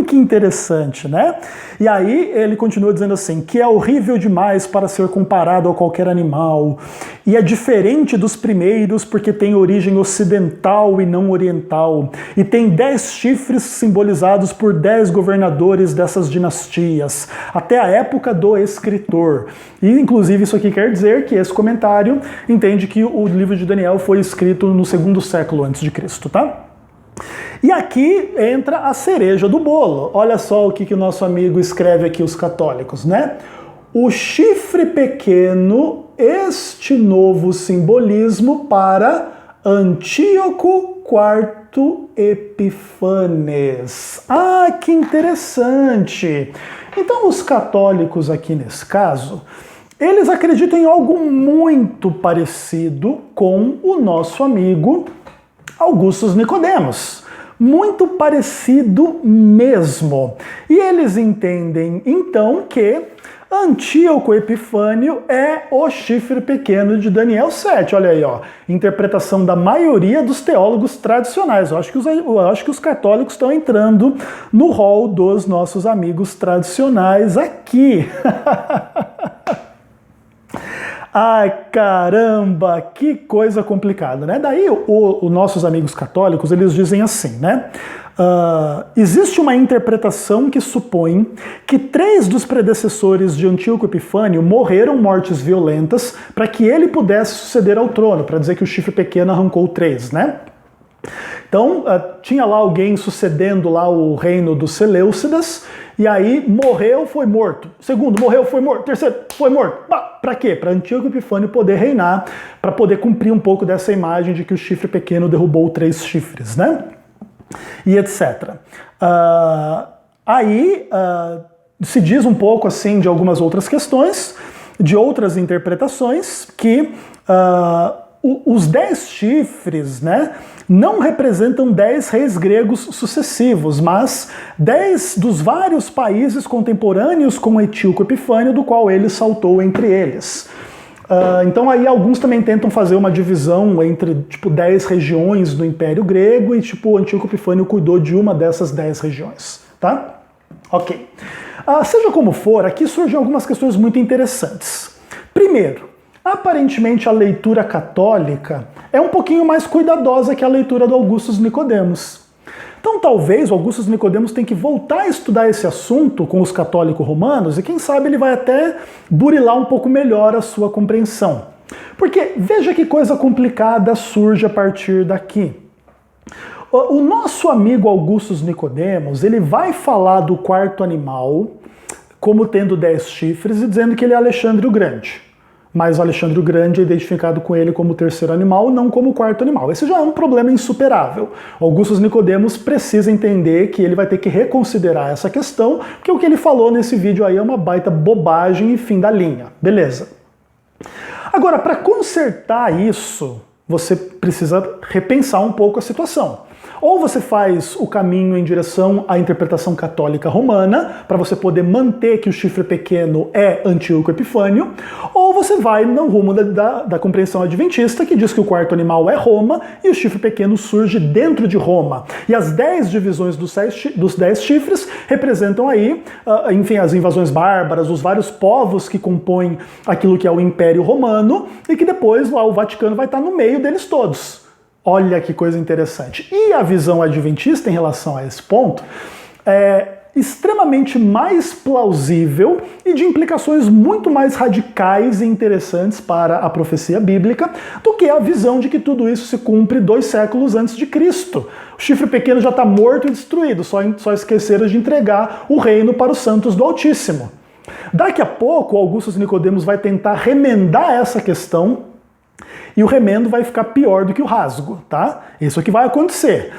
Que interessante, né? E aí ele continua dizendo assim, que é horrível demais para ser comparado a qualquer animal, e é diferente dos primeiros porque tem origem ocidental e não oriental, e tem 10 chifres simbolizados por 10 governadores dessas dinastias, até a época do escritor. E inclusive isso aqui quer dizer que esse comentário entende que o livro de Daniel foi escrito no 2º século antes de Cristo, tá? E aqui entra a cereja do bolo. Olha só o que o nosso amigo escreve aqui, os católicos, né? O chifre pequeno, este novo simbolismo para Antíoco IV Epifanes. Ah, que interessante! Então os católicos aqui nesse caso, eles acreditam em algo muito parecido com o nosso amigo Augustus Nicodemos. Muito parecido mesmo. E eles entendem, então, que Antíoco Epifânio é o chifre pequeno de Daniel 7. Olha aí, ó. Interpretação da maioria dos teólogos tradicionais. Eu acho que os católicos estão entrando no rol dos nossos amigos tradicionais aqui. Ai, caramba, que coisa complicada, né? Daí, os nossos amigos católicos, eles dizem assim, né? Existe uma interpretação que supõe que 3 dos predecessores de Antíoco Epifânio morreram mortes violentas para que ele pudesse suceder ao trono, para dizer que o chifre pequeno arrancou 3, né? Então, tinha lá alguém sucedendo lá o reino dos Seleucidas, e aí morreu, foi morto. Segundo, morreu, foi morto. Terceiro, foi morto. Para quê? Para Antíoco Epifânio poder reinar, para poder cumprir um pouco dessa imagem de que o chifre pequeno derrubou 3 chifres, né? E etc. Se diz um pouco assim de algumas outras questões, de outras interpretações, que Os 10 chifres, né, não representam 10 reis gregos sucessivos, mas 10 dos vários países contemporâneos com Antíoco Epifânio, do qual ele saltou entre eles. Então aí alguns também tentam fazer uma divisão entre 10 regiões do Império Grego e o Antíoco Epifânio cuidou de uma dessas 10 regiões, tá? Ok. Seja como for, aqui surgem algumas questões muito interessantes. Primeiro, aparentemente a leitura católica é um pouquinho mais cuidadosa que a leitura do Augustus Nicodemos. Então talvez o Augustus Nicodemos tenha que voltar a estudar esse assunto com os católicos romanos e quem sabe ele vai até burilar um pouco melhor a sua compreensão. Porque veja que coisa complicada surge a partir daqui. O nosso amigo Augustus Nicodemos, ele vai falar do quarto animal como tendo 10 chifres e dizendo que ele é Alexandre o Grande. Mas o Alexandre o Grande é identificado com ele como o terceiro animal, não como o quarto animal. Esse já é um problema insuperável. Augustus Nicodemos precisa entender que ele vai ter que reconsiderar essa questão, porque o que ele falou nesse vídeo aí é uma baita bobagem e fim da linha. Beleza. Agora, para consertar isso, você precisa repensar um pouco a situação. Ou você faz o caminho em direção à interpretação católica romana, para você poder manter que o chifre pequeno é Antíoco Epifânio, ou você vai no rumo da compreensão adventista, que diz que o quarto animal é Roma e o chifre pequeno surge dentro de Roma. E as 10 divisões dos 10 chifres representam aí, enfim, as invasões bárbaras, os vários povos que compõem aquilo que é o Império Romano, e que depois lá o Vaticano vai estar no meio deles todos. Olha que coisa interessante. E a visão adventista em relação a esse ponto é extremamente mais plausível e de implicações muito mais radicais e interessantes para a profecia bíblica do que a visão de que tudo isso se cumpre 2 séculos antes de Cristo. O chifre pequeno já está morto e destruído, só esqueceram de entregar o reino para os santos do Altíssimo. Daqui a pouco, Augustus Nicodemos vai tentar remendar essa questão e o remendo vai ficar pior do que o rasgo, tá? Isso é que vai acontecer.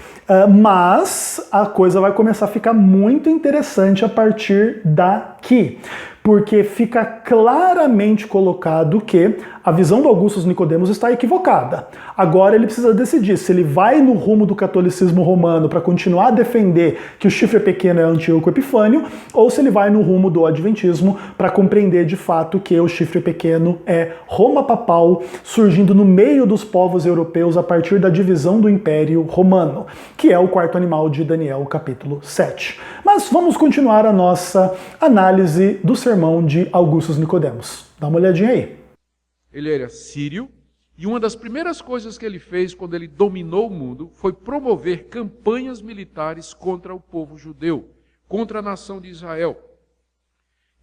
Mas a coisa vai começar a ficar muito interessante a partir daqui. Porque fica claramente colocado que a visão do Augustus Nicodemos está equivocada. Agora ele precisa decidir se ele vai no rumo do catolicismo romano para continuar a defender que o chifre pequeno é Antíoco Epifânio, ou se ele vai no rumo do adventismo para compreender de fato que o chifre pequeno é Roma papal, surgindo no meio dos povos europeus a partir da divisão do Império Romano, que é o quarto animal de Daniel, capítulo 7. Mas vamos continuar a nossa análise do sermão de Augustus Nicodemos. Dá uma olhadinha aí. Ele era sírio e uma das primeiras coisas que ele fez quando ele dominou o mundo foi promover campanhas militares contra o povo judeu, contra a nação de Israel.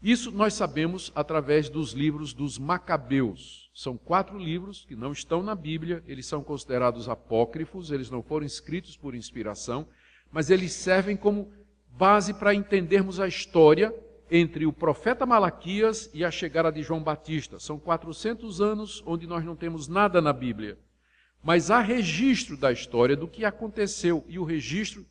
Isso nós sabemos através dos livros dos Macabeus. São 4 livros que não estão na Bíblia, eles são considerados apócrifos, eles não foram escritos por inspiração, mas eles servem como base para entendermos a história entre o profeta Malaquias e a chegada de João Batista. São 400 anos onde nós não temos nada na Bíblia. Mas há registro da história do que aconteceu. E o registro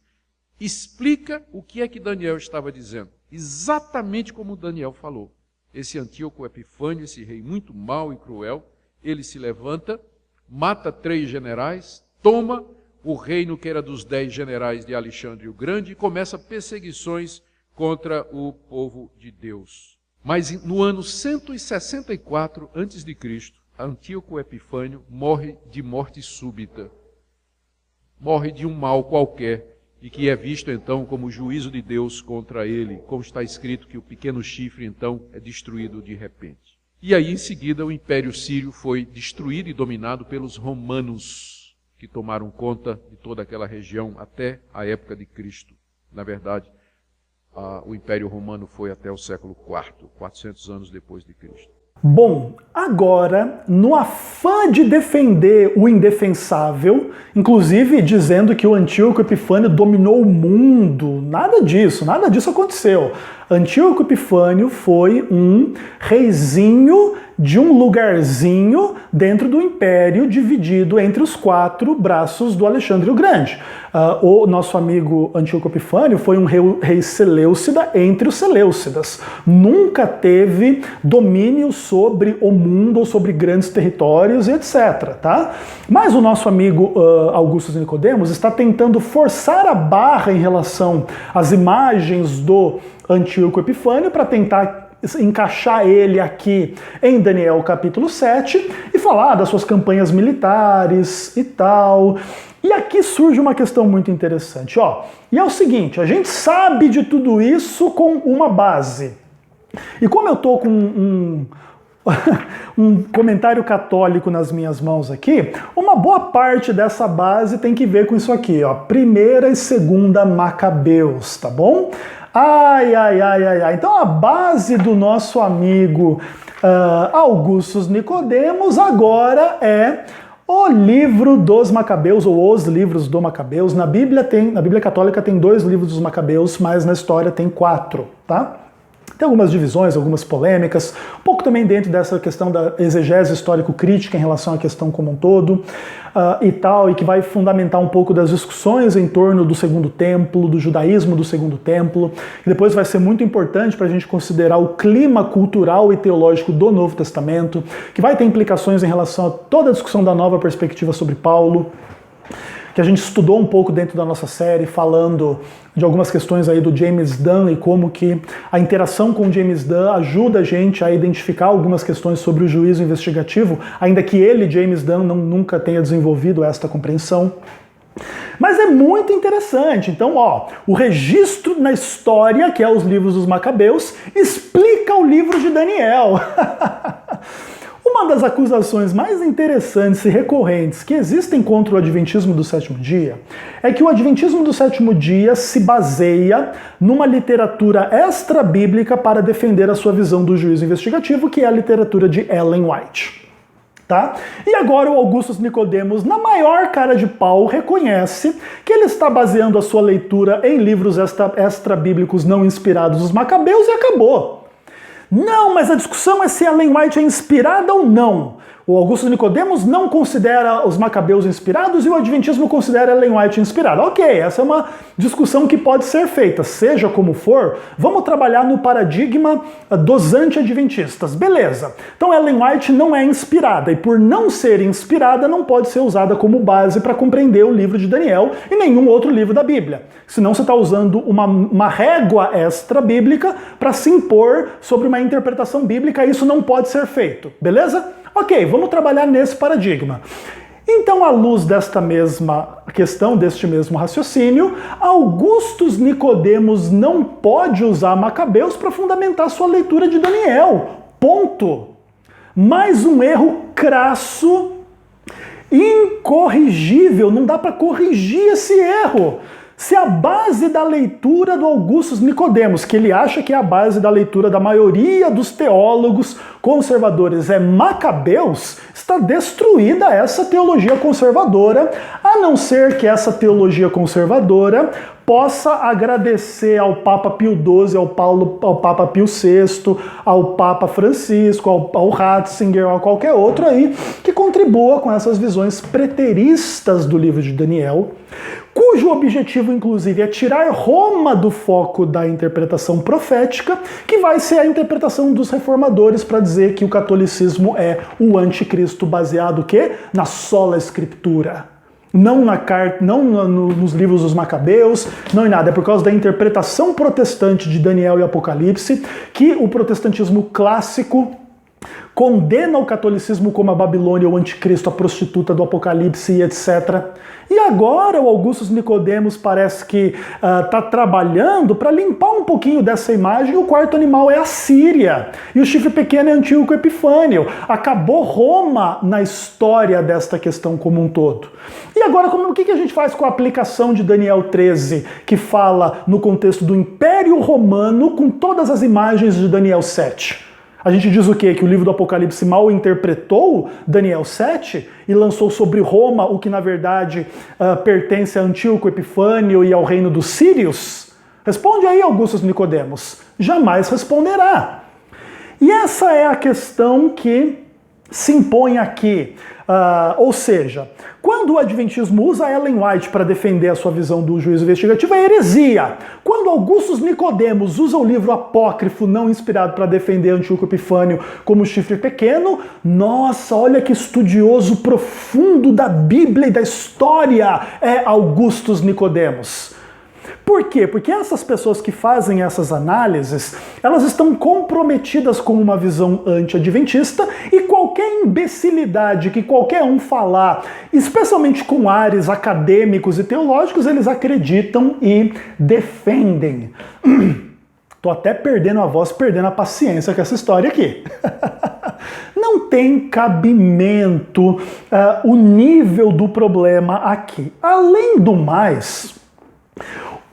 explica o que é que Daniel estava dizendo. Exatamente como Daniel falou. Esse Antíoco Epifânio, esse rei muito mau e cruel, ele se levanta, mata 3 generais, toma o reino que era dos 10 generais de Alexandre o Grande e começa perseguições contra o povo de Deus. Mas no ano 164 a.C., Antíoco Epifânio morre de morte súbita. Morre de um mal qualquer, e que é visto então como juízo de Deus contra ele, como está escrito que o pequeno chifre então é destruído de repente. E aí em seguida o Império Sírio foi destruído e dominado pelos romanos, que tomaram conta de toda aquela região até a época de Cristo. Na verdade, o Império Romano foi até o século IV, 400 anos depois de Cristo. Bom, agora, no afã de defender o indefensável, inclusive dizendo que o Antíoco Epifânio dominou o mundo, nada disso aconteceu. Antíoco Epifânio foi um reizinho de um lugarzinho dentro do império dividido entre os 4 braços do Alexandre o Grande. O nosso amigo Antíoco Epifânio foi um rei seleucida entre os seleucidas. Nunca teve domínio sobre o mundo ou sobre grandes territórios e etc. Tá? Mas o nosso amigo Augustus Nicodemos está tentando forçar a barra em relação às imagens do Antíoco Epifânio para tentar encaixar ele aqui em Daniel capítulo 7 e falar das suas campanhas militares e tal. E aqui surge uma questão muito interessante, ó. E é o seguinte, a gente sabe de tudo isso com uma base. E como eu tô com um comentário católico nas minhas mãos aqui, uma boa parte dessa base tem que ver com isso aqui, ó. 1ª e 2ª Macabeus, tá bom? Ai. Então a base do nosso amigo Augustus Nicodemos agora é o livro dos Macabeus, ou os livros do Macabeus. Na Bíblia Católica tem 2 livros dos Macabeus, mas na história tem 4, tá? Tem algumas divisões, algumas polêmicas, um pouco também dentro dessa questão da exegese histórico-crítica em relação à questão como um todo e tal, e que vai fundamentar um pouco das discussões em torno do Segundo Templo, do judaísmo do Segundo Templo, e depois vai ser muito importante para a gente considerar o clima cultural e teológico do Novo Testamento, que vai ter implicações em relação a toda a discussão da nova perspectiva sobre Paulo, que a gente estudou um pouco dentro da nossa série, falando de algumas questões aí do James Dunn e como que a interação com o James Dunn ajuda a gente a identificar algumas questões sobre o juízo investigativo, ainda que ele, James Dunn, nunca tenha desenvolvido esta compreensão. Mas é muito interessante. Então, ó, o registro na história, que é os livros dos Macabeus, explica o livro de Daniel. Uma das acusações mais interessantes e recorrentes que existem contra o Adventismo do Sétimo Dia é que o Adventismo do Sétimo Dia se baseia numa literatura extra-bíblica para defender a sua visão do juízo investigativo, que é a literatura de Ellen White. Tá? E agora o Augustus Nicodemos, na maior cara de pau, reconhece que ele está baseando a sua leitura em livros extra-bíblicos não inspirados dos Macabeus e acabou. Não, mas a discussão é se Ellen White é inspirada ou não. O Augustus Nicodemos não considera os Macabeus inspirados e o Adventismo considera Ellen White inspirada. Ok, essa é uma discussão que pode ser feita. Seja como for, vamos trabalhar no paradigma dos anti-adventistas. Beleza. Então Ellen White não é inspirada e por não ser inspirada não pode ser usada como base para compreender o livro de Daniel e nenhum outro livro da Bíblia. Senão você está usando uma régua extra-bíblica para se impor sobre uma interpretação bíblica e isso não pode ser feito. Beleza? Ok, vamos trabalhar nesse paradigma. Então, à luz desta mesma questão, deste mesmo raciocínio, Augustus Nicodemos não pode usar Macabeus para fundamentar sua leitura de Daniel. Ponto. Mais um erro crasso, incorrigível, não dá para corrigir esse erro. Se a base da leitura do Augustus Nicodemos, que ele acha que é a base da leitura da maioria dos teólogos conservadores, é Macabeus, está destruída essa teologia conservadora, a não ser que essa teologia conservadora possa agradecer ao Papa Pio XII, ao Papa Pio VI, ao Papa Francisco, ao Ratzinger, ou a qualquer outro aí, que contribua com essas visões preteristas do livro de Daniel, cujo objetivo, inclusive, é tirar Roma do foco da interpretação profética, que vai ser a interpretação dos reformadores para dizer que o catolicismo é o anticristo baseado o quê? Na sola escritura. Não nos livros dos Macabeus, não em nada. É por causa da interpretação protestante de Daniel e Apocalipse que o protestantismo clássico condena o catolicismo como a Babilônia, o anticristo, a prostituta do Apocalipse e etc. E agora o Augustus Nicodemos parece que está trabalhando para limpar um pouquinho dessa imagem. O quarto animal é a Síria e o chifre pequeno é Antíoco Epifânio. Acabou Roma na história desta questão como um todo. E agora, o que a gente faz com a aplicação de Daniel 13, que fala no contexto do Império Romano com todas as imagens de Daniel 7? A gente diz o quê? Que o livro do Apocalipse mal interpretou Daniel 7 e lançou sobre Roma o que na verdade pertence a Antíoco Epifânio e ao reino dos sírios? Responde aí, Augustus Nicodemos. Jamais responderá. E essa é a questão que se impõe aqui. Ou seja, quando o Adventismo usa Ellen White para defender a sua visão do juízo investigativo, é heresia. Quando Augustus Nicodemos usa o livro apócrifo não inspirado para defender Antíoco Epifânio como chifre pequeno, nossa, olha que estudioso profundo da Bíblia e da história é Augustus Nicodemos. Por quê? Porque essas pessoas que fazem essas análises, elas estão comprometidas com uma visão anti-adventista e qualquer imbecilidade que qualquer um falar, especialmente com ares acadêmicos e teológicos, eles acreditam e defendem. Tô até perdendo a voz, perdendo a paciência com essa história aqui. Não tem cabimento o nível do problema aqui. Além do mais,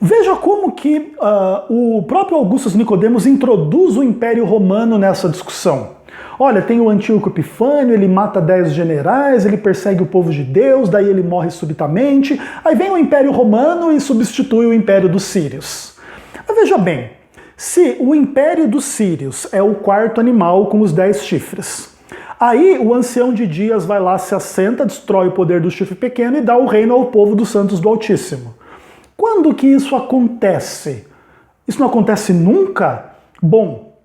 veja como que o próprio Augustus Nicodemos introduz o Império Romano nessa discussão. Olha, tem o Antíoco Epifânio, ele mata 10 generais, ele persegue o povo de Deus, daí ele morre subitamente. Aí vem o Império Romano e substitui o Império dos Sírios. Mas veja bem, se o Império dos Sírios é o quarto animal com os 10 chifres, aí o ancião de dias vai lá, se assenta, destrói o poder do chifre pequeno e dá o reino ao povo dos santos do Altíssimo. Quando que isso acontece? Isso não acontece nunca? Bom,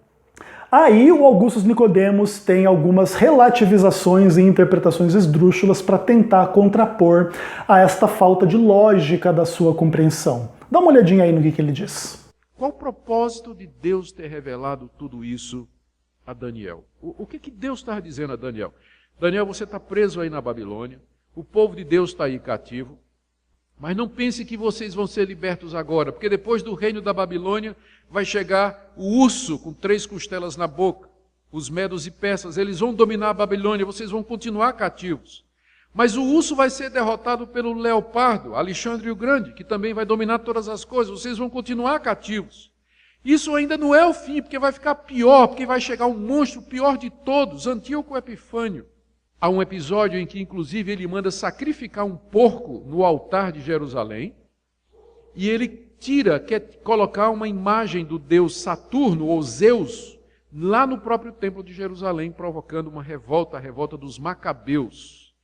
aí o Augustus Nicodemos tem algumas relativizações e interpretações esdrúxulas para tentar contrapor a esta falta de lógica da sua compreensão. Dá uma olhadinha aí no que ele diz. Qual o propósito de Deus ter revelado tudo isso a Daniel? O que Deus está dizendo a Daniel? Daniel, você está preso aí na Babilônia, o povo de Deus está aí cativo, mas não pense que vocês vão ser libertos agora, porque depois do reino da Babilônia vai chegar o urso com 3 costelas na boca, os medos e persas, eles vão dominar a Babilônia, vocês vão continuar cativos. Mas o urso vai ser derrotado pelo leopardo, Alexandre o Grande, que também vai dominar todas as coisas, vocês vão continuar cativos. Isso ainda não é o fim, porque vai ficar pior, porque vai chegar um monstro pior de todos, Antíoco Epifânio. Há um episódio em que, inclusive, ele manda sacrificar um porco no altar de Jerusalém, e ele quer colocar uma imagem do deus Saturno, ou Zeus, lá no próprio templo de Jerusalém, provocando uma revolta, a revolta dos Macabeus,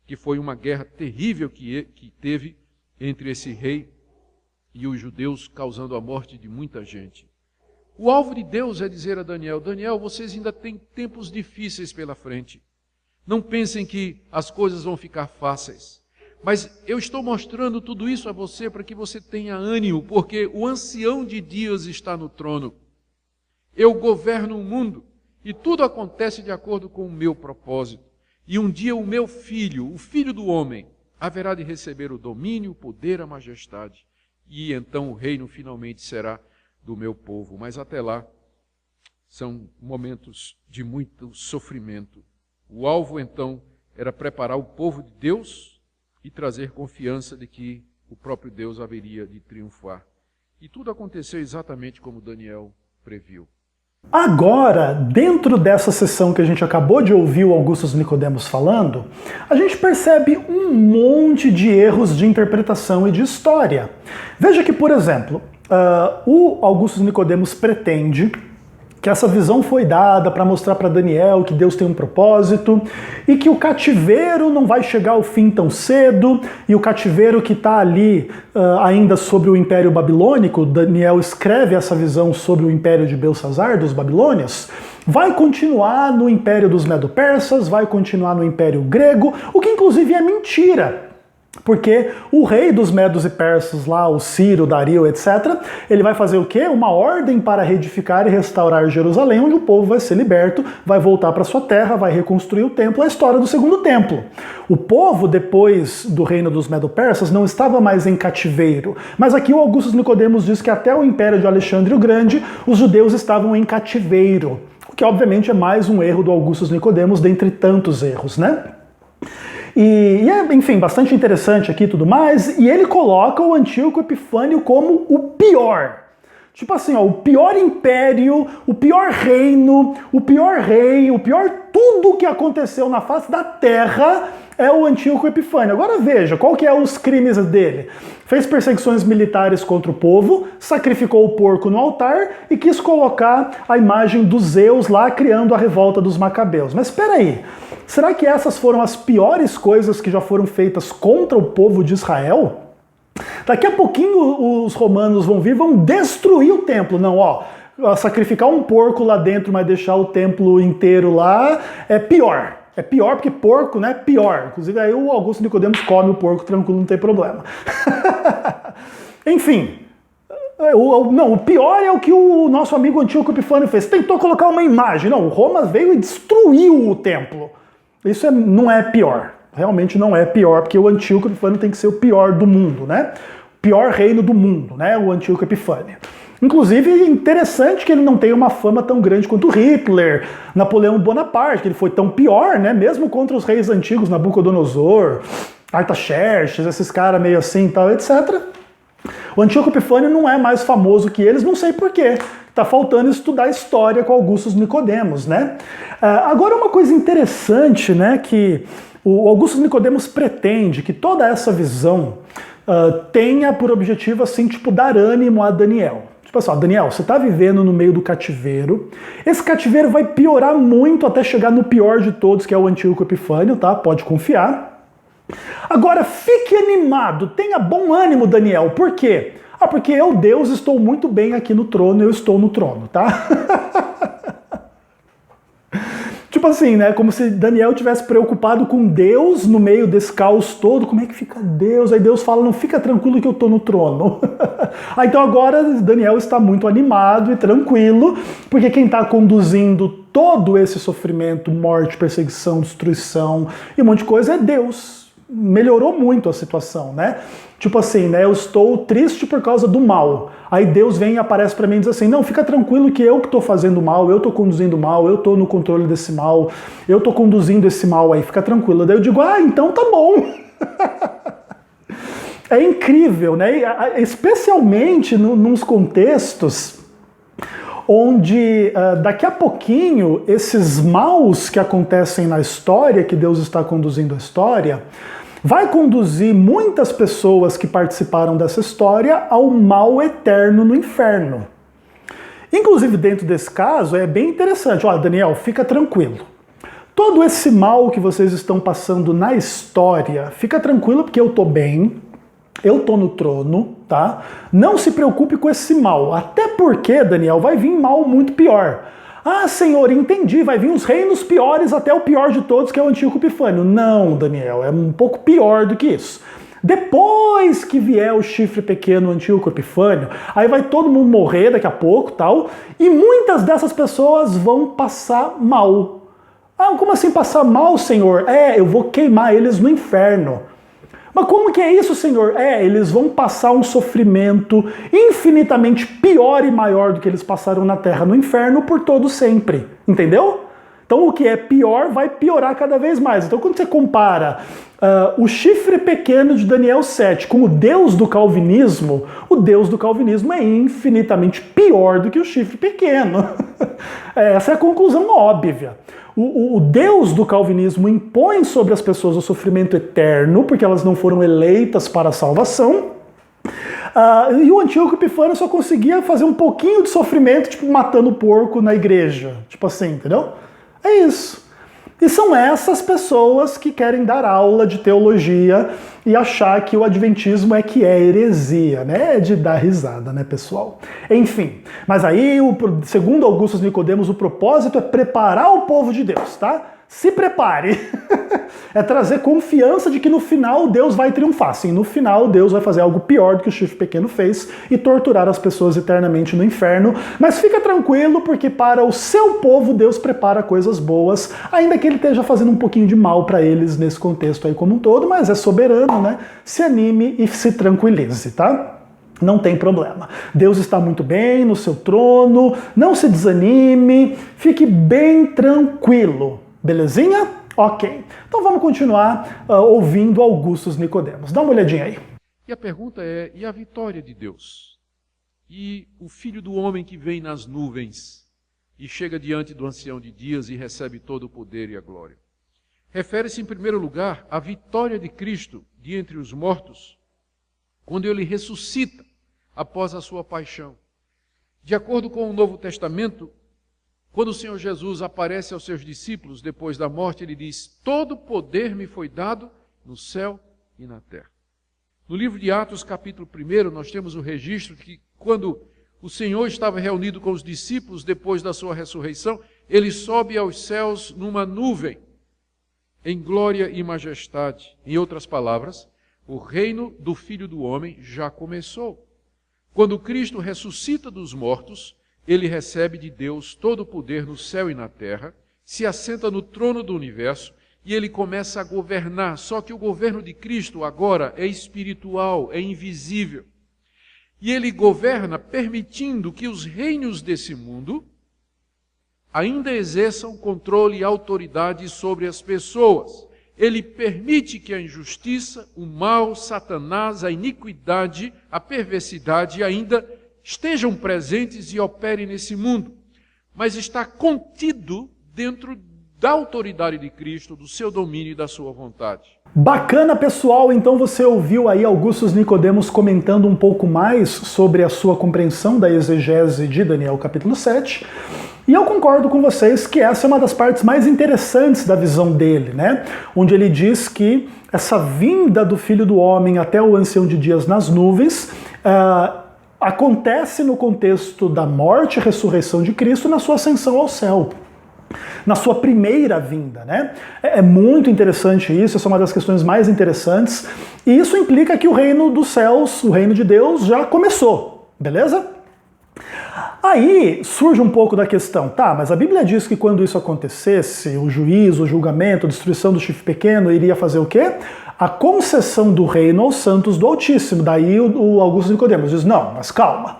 que foi uma guerra terrível que teve entre esse rei e os judeus, causando a morte de muita gente. O alvo de Deus é dizer a Daniel, Daniel, vocês ainda têm tempos difíceis pela frente. Não pensem que as coisas vão ficar fáceis. Mas eu estou mostrando tudo isso a você para que você tenha ânimo, porque o ancião de dias está no trono. Eu governo o mundo e tudo acontece de acordo com o meu propósito. E um dia o meu filho, o filho do homem, haverá de receber o domínio, o poder, a majestade. E então o reino finalmente será do meu povo. Mas até lá são momentos de muito sofrimento. O alvo, então, era preparar o povo de Deus e trazer confiança de que o próprio Deus haveria de triunfar. E tudo aconteceu exatamente como Daniel previu. Agora, dentro dessa sessão que a gente acabou de ouvir o Augustus Nicodemos falando, a gente percebe um monte de erros de interpretação e de história. Veja que, por exemplo, o Augustus Nicodemos pretende que essa visão foi dada para mostrar para Daniel que Deus tem um propósito e que o cativeiro não vai chegar ao fim tão cedo, e o cativeiro que está ali ainda sobre o Império Babilônico, Daniel escreve essa visão sobre o Império de Belsazar, dos babilônios, vai continuar no Império dos Medo-Persas, vai continuar no Império Grego, o que inclusive é mentira. Porque o rei dos Medos e Persas lá, o Ciro, Dario, etc., ele vai fazer o quê? Uma ordem para reedificar e restaurar Jerusalém, onde o povo vai ser liberto, vai voltar para sua terra, vai reconstruir o templo, a história do segundo templo. O povo, depois do reino dos Medo-Persas, não estava mais em cativeiro. Mas aqui o Augustus Nicodemos diz que até o Império de Alexandre o Grande, os judeus estavam em cativeiro. O que obviamente é mais um erro do Augustus Nicodemos, dentre tantos erros, né? E é, enfim, bastante interessante aqui e tudo mais, e ele coloca o Antíoco Epifânio como o pior. Tipo assim, ó, o pior império, o pior reino, o pior rei, o pior tudo que aconteceu na face da terra é o Antíoco Epifânio. Agora veja, qual que é os crimes dele? Fez perseguições militares contra o povo, sacrificou o porco no altar e quis colocar a imagem dos Zeus lá, criando a revolta dos Macabeus. Mas espera aí, será que essas foram as piores coisas que já foram feitas contra o povo de Israel? Daqui a pouquinho os romanos vão vir, vão destruir o templo. Não, ó, sacrificar um porco lá dentro, mas deixar o templo inteiro lá, é pior. É pior porque porco, né, pior. Inclusive aí o Augusto Nicodemos come o porco tranquilo, não tem problema. Enfim, o pior é o que o nosso amigo Antíoco Epifânio fez. Tentou colocar uma imagem. Não, Roma veio e destruiu o templo. Isso não é pior. Realmente não é pior, porque o Antíoco Epifânio tem que ser o pior do mundo, né? O pior reino do mundo, né? O Antíoco Epifânio. Inclusive, é interessante que ele não tenha uma fama tão grande quanto Hitler, Napoleão Bonaparte, que ele foi tão pior, né? Mesmo contra os reis antigos, Nabucodonosor, Artaxerxes, esses caras meio assim e tal, etc. O Antíoco Epifânio não é mais famoso que eles, não sei porquê. Tá faltando estudar história com Augusto Nicodemos, né? Agora, uma coisa interessante, né, que o Augusto Nicodemos pretende que toda essa visão tenha por objetivo, assim, tipo, dar ânimo a Daniel. Tipo assim, ó, Daniel, você está vivendo no meio do cativeiro. Esse cativeiro vai piorar muito até chegar no pior de todos, que é o Antíoco Epifânio, tá? Pode confiar. Agora, fique animado, tenha bom ânimo, Daniel. Por quê? Porque eu, Deus, estou muito bem aqui no trono, eu estou no trono, tá? Tipo assim, né? Como se Daniel tivesse preocupado com Deus no meio desse caos todo. Como é que fica Deus? Aí Deus fala, não, fica tranquilo que eu tô no trono. Então agora Daniel está muito animado e tranquilo, porque quem está conduzindo todo esse sofrimento, morte, perseguição, destruição e um monte de coisa é Deus. Melhorou muito a situação, né? Tipo assim, né? Eu estou triste por causa do mal. Aí Deus vem e aparece para mim e diz assim, não, fica tranquilo que eu que estou fazendo mal, eu estou conduzindo mal, eu estou no controle desse mal, eu estou conduzindo esse mal aí, fica tranquilo. Daí eu digo, então tá bom. É incrível, né? Especialmente nos contextos onde daqui a pouquinho esses maus que acontecem na história, que Deus está conduzindo a história, vai conduzir muitas pessoas que participaram dessa história ao mal eterno no inferno. Inclusive, dentro desse caso, é bem interessante. Olha, Daniel, fica tranquilo. Todo esse mal que vocês estão passando na história, fica tranquilo porque eu tô bem, eu tô no trono, tá? Não se preocupe com esse mal. Até porque, Daniel, vai vir mal muito pior. Ah, Senhor, entendi, vai vir os reinos piores até o pior de todos, que é o Antíoco Epifânio. Não, Daniel, é um pouco pior do que isso. Depois que vier o chifre pequeno, o Antíoco Epifânio, aí vai todo mundo morrer daqui a pouco, tal, e muitas dessas pessoas vão passar mal. Ah, como assim passar mal, Senhor? Eu vou queimar eles no inferno. Mas como que é isso, Senhor? Eles vão passar um sofrimento infinitamente pior e maior do que eles passaram na terra no inferno por todo sempre. Entendeu? Então o que é pior vai piorar cada vez mais. Então quando você compara o chifre pequeno de Daniel 7 com o Deus do Calvinismo, o Deus do Calvinismo é infinitamente pior do que o chifre pequeno. Essa é a conclusão óbvia. O Deus do calvinismo impõe sobre as pessoas o sofrimento eterno, porque elas não foram eleitas para a salvação. E o Antíoco Epifânio só conseguia fazer um pouquinho de sofrimento, tipo matando porco na igreja. Tipo assim, entendeu? É isso. E são essas pessoas que querem dar aula de teologia e achar que o adventismo é que é heresia, né? É de dar risada, né, pessoal? Enfim, mas aí, segundo Augusto Nicodemos, o propósito é preparar o povo de Deus, tá? Se prepare. É trazer confiança de que no final Deus vai triunfar. Sim, no final Deus vai fazer algo pior do que o chifre pequeno fez e torturar as pessoas eternamente no inferno. Mas fica tranquilo, porque para o seu povo Deus prepara coisas boas, ainda que ele esteja fazendo um pouquinho de mal para eles nesse contexto aí como um todo, mas é soberano, né? Se anime e se tranquilize, tá? Não tem problema. Deus está muito bem no seu trono, não se desanime, fique bem tranquilo. Belezinha? Ok. Então vamos continuar ouvindo Augusto Nicodemos. Dá uma olhadinha aí. E a pergunta é, e a vitória de Deus? E o Filho do Homem que vem nas nuvens e chega diante do Ancião de Dias e recebe todo o poder e a glória? refere-se, em primeiro lugar, à vitória de Cristo de entre os mortos, quando ele ressuscita após a sua paixão. De acordo com o Novo Testamento, quando o Senhor Jesus aparece aos seus discípulos depois da morte, ele diz: todo poder me foi dado no céu e na terra. No livro de Atos, capítulo 1, nós temos o registro de que quando o Senhor estava reunido com os discípulos depois da sua ressurreição, ele sobe aos céus numa nuvem, em glória e majestade. Em outras palavras, o reino do Filho do Homem já começou. Quando Cristo ressuscita dos mortos, ele recebe de Deus todo o poder no céu e na terra, se assenta no trono do universo e ele começa a governar. Só que o governo de Cristo agora é espiritual, é invisível. E ele governa permitindo que os reinos desse mundo ainda exerçam controle e autoridade sobre as pessoas. Ele permite que a injustiça, o mal, Satanás, a iniquidade, a perversidade ainda estejam presentes e operem nesse mundo, mas está contido dentro da autoridade de Cristo, do seu domínio e da sua vontade. Bacana, pessoal! Então você ouviu aí Augustus Nicodemos comentando um pouco mais sobre a sua compreensão da exegese de Daniel capítulo 7. E eu concordo com vocês que essa é uma das partes mais interessantes da visão dele, né? Onde ele diz que essa vinda do Filho do Homem até o Ancião de Dias nas nuvens acontece no contexto da morte e ressurreição de Cristo na sua ascensão ao céu, na sua primeira vinda, né? É muito interessante isso, essa é uma das questões mais interessantes, e isso implica que o reino dos céus, o reino de Deus, já começou, beleza? Aí surge um pouco da questão, tá, mas a Bíblia diz que quando isso acontecesse, o juízo, o julgamento, a destruição do chifre pequeno iria fazer o quê? A concessão do reino aos santos do Altíssimo. Daí o Augusto Nicodemos diz, não, mas calma,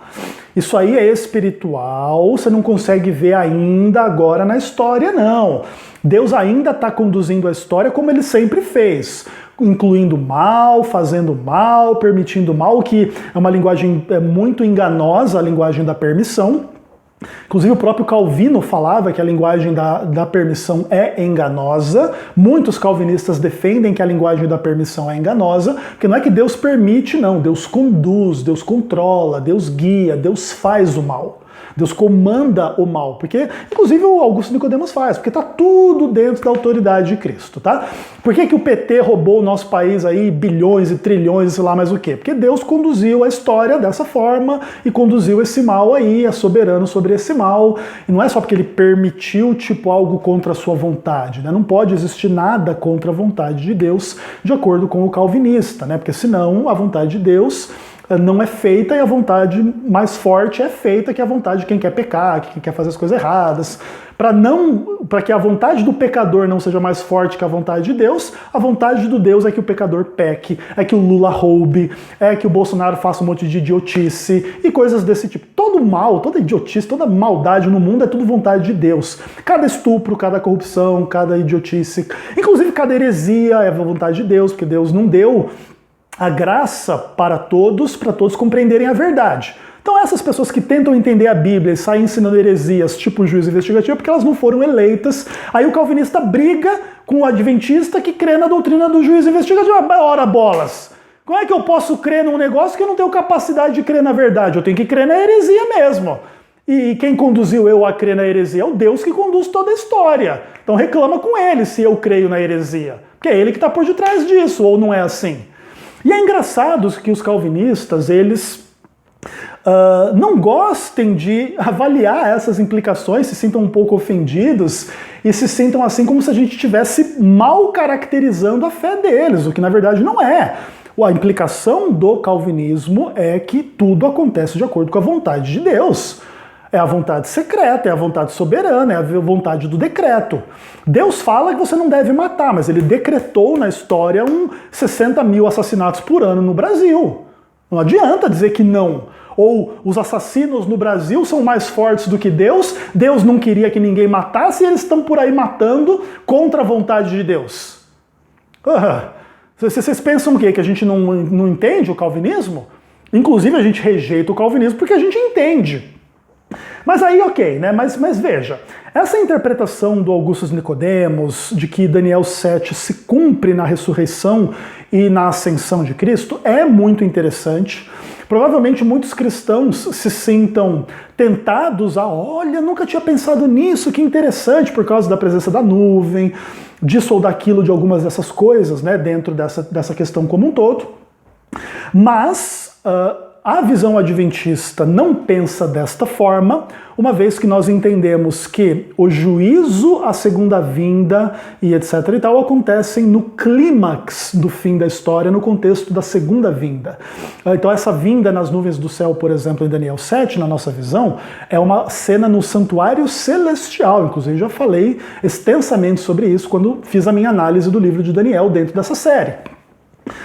isso aí é espiritual, você não consegue ver ainda agora na história, não. Deus ainda está conduzindo a história como ele sempre fez, incluindo mal, fazendo mal, permitindo mal, que é uma linguagem muito enganosa, a linguagem da permissão. Inclusive o próprio Calvino falava que a linguagem da permissão é enganosa. Muitos calvinistas defendem que a linguagem da permissão é enganosa, porque não é que Deus permite, não. Deus conduz, Deus controla, Deus guia, Deus faz o mal. Deus comanda o mal, porque inclusive o Augusto Nicodemos faz, porque está tudo dentro da autoridade de Cristo, tá? Por que o PT roubou o nosso país aí bilhões e trilhões e sei lá mais o quê? Porque Deus conduziu a história dessa forma e conduziu esse mal aí, é soberano sobre esse mal, e não é só porque ele permitiu tipo algo contra a sua vontade, né? Não pode existir nada contra a vontade de Deus, de acordo com o calvinista, né? Porque senão a vontade de Deus não é feita e a vontade mais forte é feita, que é a vontade de quem quer pecar, quem quer fazer as coisas erradas. Para que a vontade do pecador não seja mais forte que a vontade de Deus, a vontade do Deus é que o pecador peque, é que o Lula roube, é que o Bolsonaro faça um monte de idiotice e coisas desse tipo. Todo mal, toda idiotice, toda maldade no mundo é tudo vontade de Deus. Cada estupro, cada corrupção, cada idiotice, inclusive cada heresia é a vontade de Deus, porque Deus não deu a graça para todos compreenderem a verdade. Então essas pessoas que tentam entender a Bíblia e saem ensinando heresias, tipo juiz investigativo, porque elas não foram eleitas, aí o calvinista briga com o adventista que crê na doutrina do juiz investigativo. Ora bolas! Como é que eu posso crer num negócio que eu não tenho capacidade de crer na verdade? Eu tenho que crer na heresia mesmo. E quem conduziu eu a crer na heresia é o Deus que conduz toda a história. Então reclama com ele se eu creio na heresia, porque é ele que está por detrás disso, ou não é assim? E é engraçado que os calvinistas, eles não gostem de avaliar essas implicações, se sintam um pouco ofendidos e se sintam assim como se a gente estivesse mal caracterizando a fé deles, o que na verdade não é. A implicação do calvinismo é que tudo acontece de acordo com a vontade de Deus. É a vontade secreta, é a vontade soberana, é a vontade do decreto. Deus fala que você não deve matar, mas ele decretou na história 60 mil assassinatos por ano no Brasil. Não adianta dizer que não. Ou os assassinos no Brasil são mais fortes do que Deus, Deus não queria que ninguém matasse e eles estão por aí matando contra a vontade de Deus. Vocês pensam o quê? Que a gente não entende o calvinismo? Inclusive a gente rejeita o calvinismo porque a gente entende. Mas aí, ok, né? Mas veja, essa interpretação do Augustus Nicodemos, de que Daniel 7 se cumpre na ressurreição e na ascensão de Cristo, é muito interessante. Provavelmente muitos cristãos se sintam tentados a, olha, nunca tinha pensado nisso, que interessante, por causa da presença da nuvem, disso ou daquilo, de algumas dessas coisas, né, dentro dessa questão como um todo. Mas a visão adventista não pensa desta forma, uma vez que nós entendemos que o juízo, a segunda vinda e etc. e tal acontecem no clímax do fim da história, no contexto da segunda vinda. Então essa vinda nas nuvens do céu, por exemplo, em Daniel 7, na nossa visão, é uma cena no santuário celestial. Inclusive já falei extensamente sobre isso quando fiz a minha análise do livro de Daniel dentro dessa série.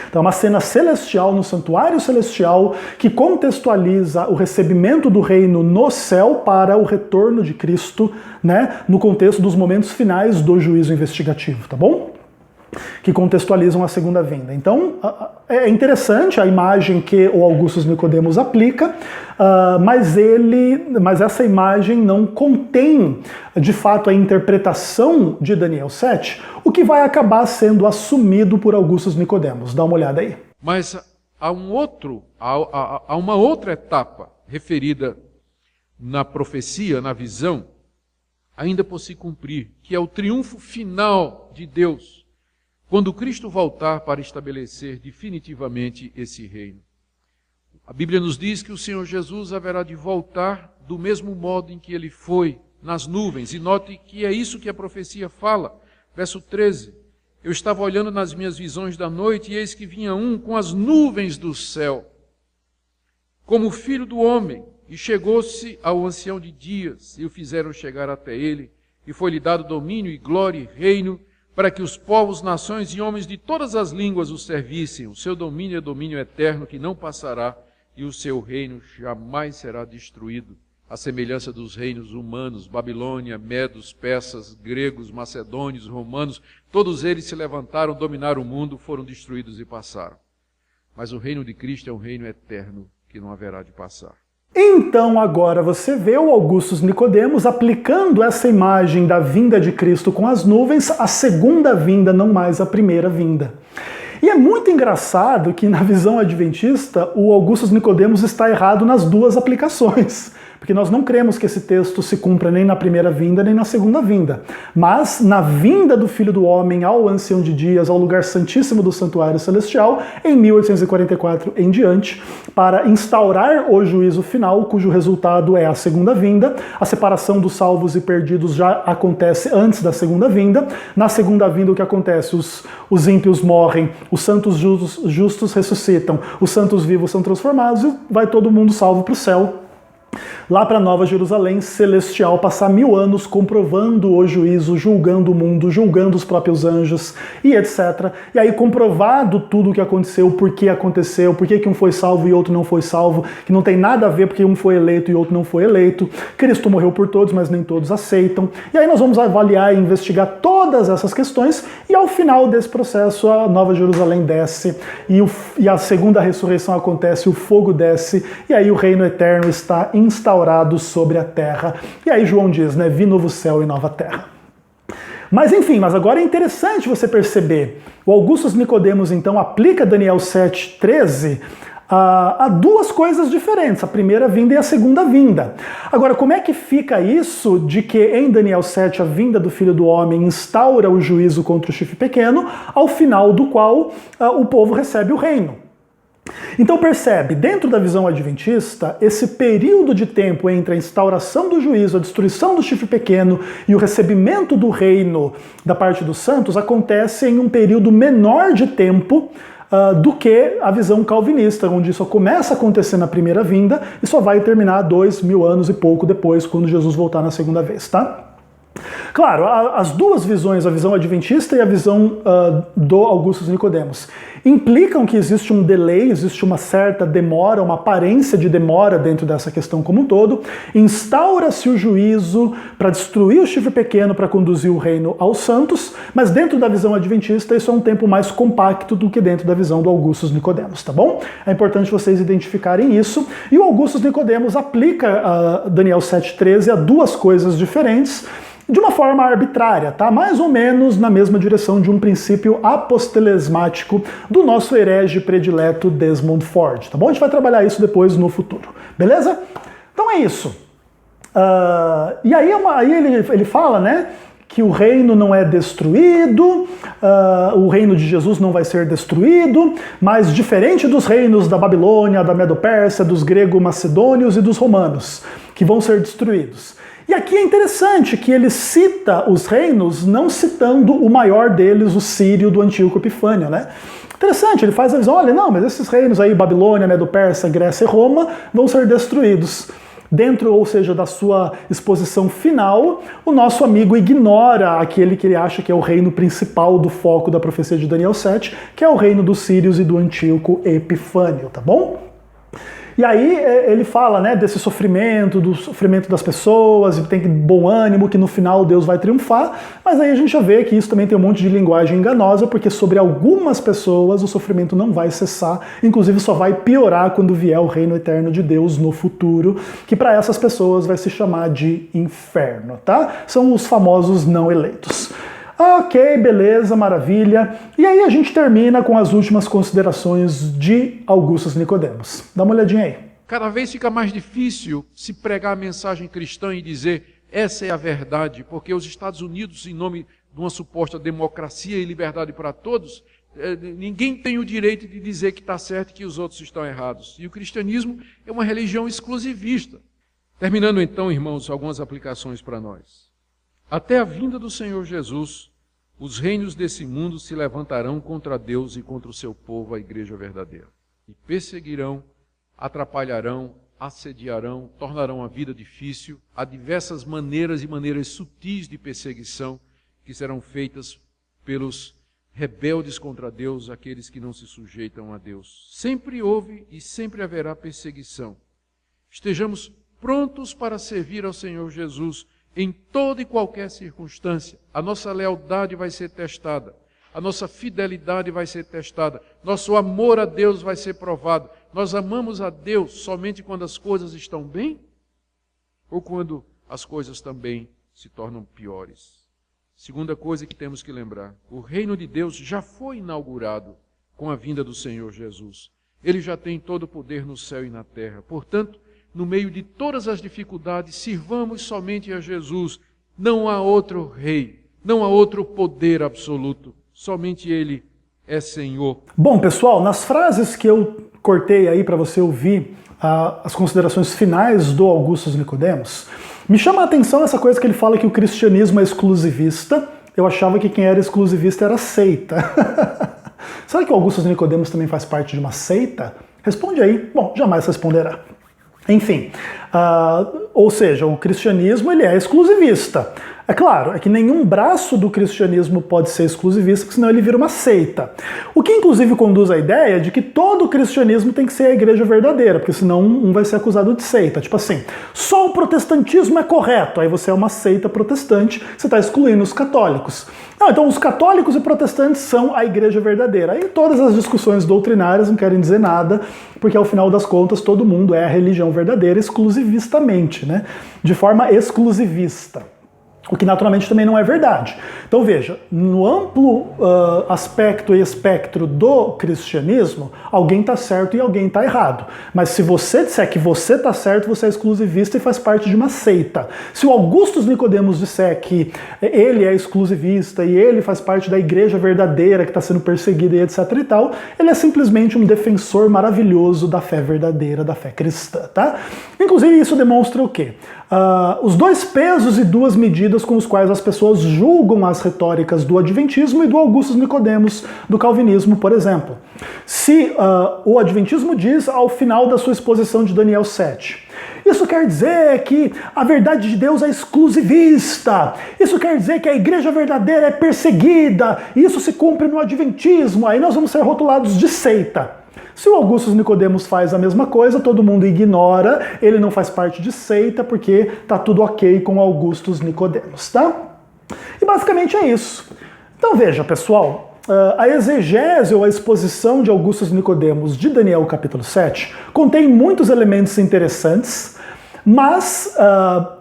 Então é uma cena celestial no santuário celestial que contextualiza o recebimento do reino no céu para o retorno de Cristo, né, no contexto dos momentos finais do juízo investigativo, tá bom? Que contextualizam a segunda vinda. Então, é interessante a imagem que o Augustus Nicodemos aplica, mas essa imagem não contém, de fato, a interpretação de Daniel 7, o que vai acabar sendo assumido por Augustus Nicodemos. Dá uma olhada aí. Mas há uma outra etapa referida na profecia, na visão, ainda por se cumprir, que é o triunfo final de Deus, quando Cristo voltar para estabelecer definitivamente esse reino. A Bíblia nos diz que o Senhor Jesus haverá de voltar do mesmo modo em que ele foi, nas nuvens. E note que é isso que a profecia fala. Verso 13. Eu estava olhando nas minhas visões da noite, e eis que vinha um com as nuvens do céu, como o filho do homem, e chegou-se ao ancião de dias, e o fizeram chegar até ele, e foi-lhe dado domínio e glória e reino, para que os povos, nações e homens de todas as línguas o servissem. O seu domínio é domínio eterno que não passará, e o seu reino jamais será destruído. A semelhança dos reinos humanos, Babilônia, medos, persas, gregos, macedônios, romanos, todos eles se levantaram, dominaram o mundo, foram destruídos e passaram. Mas o reino de Cristo é um reino eterno que não haverá de passar. Então agora você vê o Augustus Nicodemos aplicando essa imagem da vinda de Cristo com as nuvens à segunda vinda, não mais à primeira vinda. E é muito engraçado que na visão adventista o Augustus Nicodemos está errado nas duas aplicações. Porque nós não cremos que esse texto se cumpra nem na primeira vinda, nem na segunda vinda. Mas na vinda do Filho do Homem ao Ancião de Dias, ao lugar santíssimo do Santuário Celestial, em 1844 em diante, para instaurar o juízo final, cujo resultado é a segunda vinda. A separação dos salvos e perdidos já acontece antes da segunda vinda. Na segunda vinda o que acontece? Os ímpios morrem, os santos justos ressuscitam, os santos vivos são transformados e vai todo mundo salvo para o céu. Lá para Nova Jerusalém celestial, passar 1000 anos comprovando o juízo, julgando o mundo, julgando os próprios anjos e etc. E aí comprovado tudo o que aconteceu, por que um foi salvo e outro não foi salvo, que não tem nada a ver porque um foi eleito e outro não foi eleito. Cristo morreu por todos, mas nem todos aceitam. E aí nós vamos avaliar e investigar todas essas questões e ao final desse processo a Nova Jerusalém desce e a segunda ressurreição acontece, o fogo desce e aí o reino eterno está instaurado sobre a terra. E aí João diz, né, vi novo céu e nova terra. Mas enfim, mas agora é interessante você perceber. O Augustus Nicodemos então aplica Daniel 7:13 a duas coisas diferentes, a primeira vinda e a segunda vinda. Agora, como é que fica isso de que em Daniel 7 a vinda do Filho do Homem instaura o juízo contra o chifre pequeno, ao final do qual o povo recebe o reino? Então percebe, dentro da visão adventista, esse período de tempo entre a instauração do juízo, a destruição do chifre pequeno e o recebimento do reino da parte dos santos acontece em um período menor de tempo do que a visão calvinista, onde isso começa a acontecer na primeira vinda e só vai terminar 2000 anos e pouco depois, quando Jesus voltar na segunda vez, tá? Claro, as duas visões, a visão adventista e a visão do Augustus Nicodemos, implicam que existe um delay, existe uma certa demora, uma aparência de demora dentro dessa questão como um todo. Instaura-se o juízo para destruir o chifre pequeno, para conduzir o reino aos santos, mas dentro da visão adventista isso é um tempo mais compacto do que dentro da visão do Augustus Nicodemos, tá bom? É importante vocês identificarem isso. E o Augustus Nicodemos aplica Daniel 7,13 a duas coisas diferentes, de uma forma arbitrária, tá? Mais ou menos na mesma direção de um princípio apostelesmático do nosso herege predileto Desmond Ford, tá bom? A gente vai trabalhar isso depois no futuro, beleza? Então é isso. E aí, ele fala, né, que o reino não é destruído, o reino de Jesus não vai ser destruído, mas diferente dos reinos da Babilônia, da Medo-Pérsia, dos grego-macedônios e dos romanos, que vão ser destruídos. E aqui é interessante que ele cita os reinos, não citando o maior deles, o sírio do Antíoco Epifânio, né? Interessante, ele faz a visão, olha, não, mas esses reinos aí, Babilônia, Medo-Pérsia, Grécia e Roma, vão ser destruídos. Dentro, ou seja, da sua exposição final, o nosso amigo ignora aquele que ele acha que é o reino principal do foco da profecia de Daniel 7, que é o reino dos sírios e do Antíoco Epifânio, tá bom? E aí ele fala, né, desse sofrimento, do sofrimento das pessoas, e tem bom ânimo, que no final Deus vai triunfar, mas aí a gente já vê que isso também tem um monte de linguagem enganosa, porque sobre algumas pessoas o sofrimento não vai cessar, inclusive só vai piorar quando vier o reino eterno de Deus no futuro, que para essas pessoas vai se chamar de inferno, tá? São os famosos não eleitos. Ok, beleza, maravilha. E aí a gente termina com as últimas considerações de Augustus Nicodemos. Dá uma olhadinha aí. Cada vez fica mais difícil se pregar a mensagem cristã e dizer essa é a verdade, porque os Estados Unidos, em nome de uma suposta democracia e liberdade para todos, ninguém tem o direito de dizer que está certo e que os outros estão errados. E o cristianismo é uma religião exclusivista. Terminando então, irmãos, algumas aplicações para nós. Até a vinda do Senhor Jesus, os reinos desse mundo se levantarão contra Deus e contra o seu povo, a igreja verdadeira. E perseguirão, atrapalharão, assediarão, tornarão a vida difícil. Há diversas maneiras e maneiras sutis de perseguição que serão feitas pelos rebeldes contra Deus, aqueles que não se sujeitam a Deus. Sempre houve e sempre haverá perseguição. Estejamos prontos para servir ao Senhor Jesus em toda e qualquer circunstância. A nossa lealdade vai ser testada, a nossa fidelidade vai ser testada, nosso amor a Deus vai ser provado. Nós amamos a Deus somente quando as coisas estão bem ou quando as coisas também se tornam piores. Segunda coisa que temos que lembrar, o reino de Deus já foi inaugurado com a vinda do Senhor Jesus. Ele já tem todo o poder no céu e na terra. Portanto, no meio de todas as dificuldades, sirvamos somente a Jesus. Não há outro rei, não há outro poder absoluto. Somente Ele é Senhor. Bom, pessoal, nas frases que eu cortei aí para você ouvir as considerações finais do Augustus Nicodemos, me chama a atenção essa coisa que ele fala que o cristianismo é exclusivista. Eu achava que quem era exclusivista era seita. Será que o Augustus Nicodemos também faz parte de uma seita? Responde aí. Bom, jamais responderá. Enfim, ou seja, o cristianismo ele é exclusivista. É claro, é que nenhum braço do cristianismo pode ser exclusivista, porque senão ele vira uma seita. O que inclusive conduz à ideia de que todo o cristianismo tem que ser a igreja verdadeira, porque senão um vai ser acusado de seita. Tipo assim, só o protestantismo é correto, aí você é uma seita protestante, você está excluindo os católicos. Não, então os católicos e protestantes são a igreja verdadeira. Aí todas as discussões doutrinárias não querem dizer nada, porque ao final das contas todo mundo é a religião verdadeira exclusivistamente, né? De forma exclusivista. O que naturalmente também não é verdade. Então veja, no amplo aspecto e espectro do cristianismo, alguém está certo e alguém está errado. Mas se você disser que você está certo, você é exclusivista e faz parte de uma seita. Se o Augustus Nicodemos disser que ele é exclusivista e ele faz parte da igreja verdadeira que está sendo perseguida e etc e tal, ele é simplesmente um defensor maravilhoso da fé verdadeira, da fé cristã, tá? Inclusive isso demonstra o quê? Os dois pesos e duas medidas com os quais as pessoas julgam as retóricas do adventismo e do Augustus Nicodemos do calvinismo, por exemplo. Se o adventismo diz ao final da sua exposição de Daniel 7, Isso quer dizer que a verdade de Deus é exclusivista. Isso quer dizer que a igreja verdadeira é perseguida. E isso se cumpre no adventismo. Aí nós vamos ser rotulados de seita. Se o Augustus Nicodemos faz a mesma coisa, todo mundo ignora, ele não faz parte de seita porque tá tudo ok com Augustus Nicodemos, tá? E basicamente é isso. Então veja, pessoal, a exegese ou a exposição de Augustus Nicodemos de Daniel capítulo 7 contém muitos elementos interessantes, mas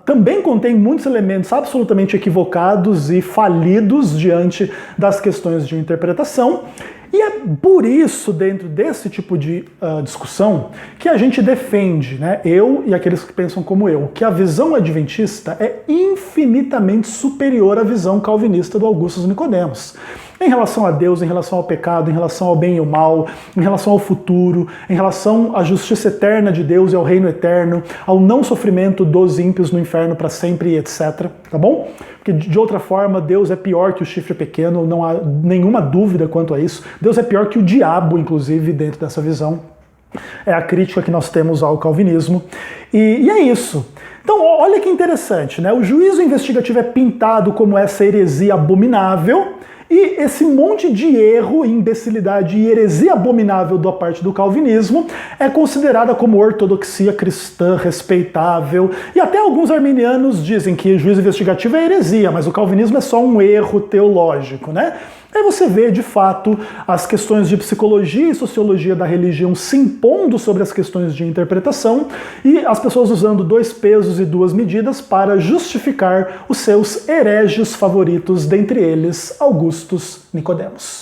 também contém muitos elementos absolutamente equivocados e falidos diante das questões de interpretação. E é por isso, dentro desse tipo de discussão, que a gente defende, né, eu e aqueles que pensam como eu, que a visão adventista é infinitamente superior à visão calvinista do Augustus Nicodemos. Em relação a Deus, em relação ao pecado, em relação ao bem e ao mal, em relação ao futuro, em relação à justiça eterna de Deus e ao reino eterno, ao não sofrimento dos ímpios no inferno para sempre, etc. Tá bom? Porque de outra forma, Deus é pior que o chifre pequeno, não há nenhuma dúvida quanto a isso. Deus é pior que o diabo, inclusive, dentro dessa visão. É a crítica que nós temos ao calvinismo. E é isso. Então, olha que interessante, né? O juízo investigativo é pintado como essa heresia abominável, e esse monte de erro, imbecilidade e heresia abominável da parte do calvinismo é considerada como ortodoxia cristã respeitável. E até alguns arminianos dizem que o juízo investigativo é heresia, mas o calvinismo é só um erro teológico, né? Aí você vê, de fato, as questões de psicologia e sociologia da religião se impondo sobre as questões de interpretação e as pessoas usando 2 pesos e 2 medidas para justificar os seus hereges favoritos, dentre eles Augustus Nicodemos.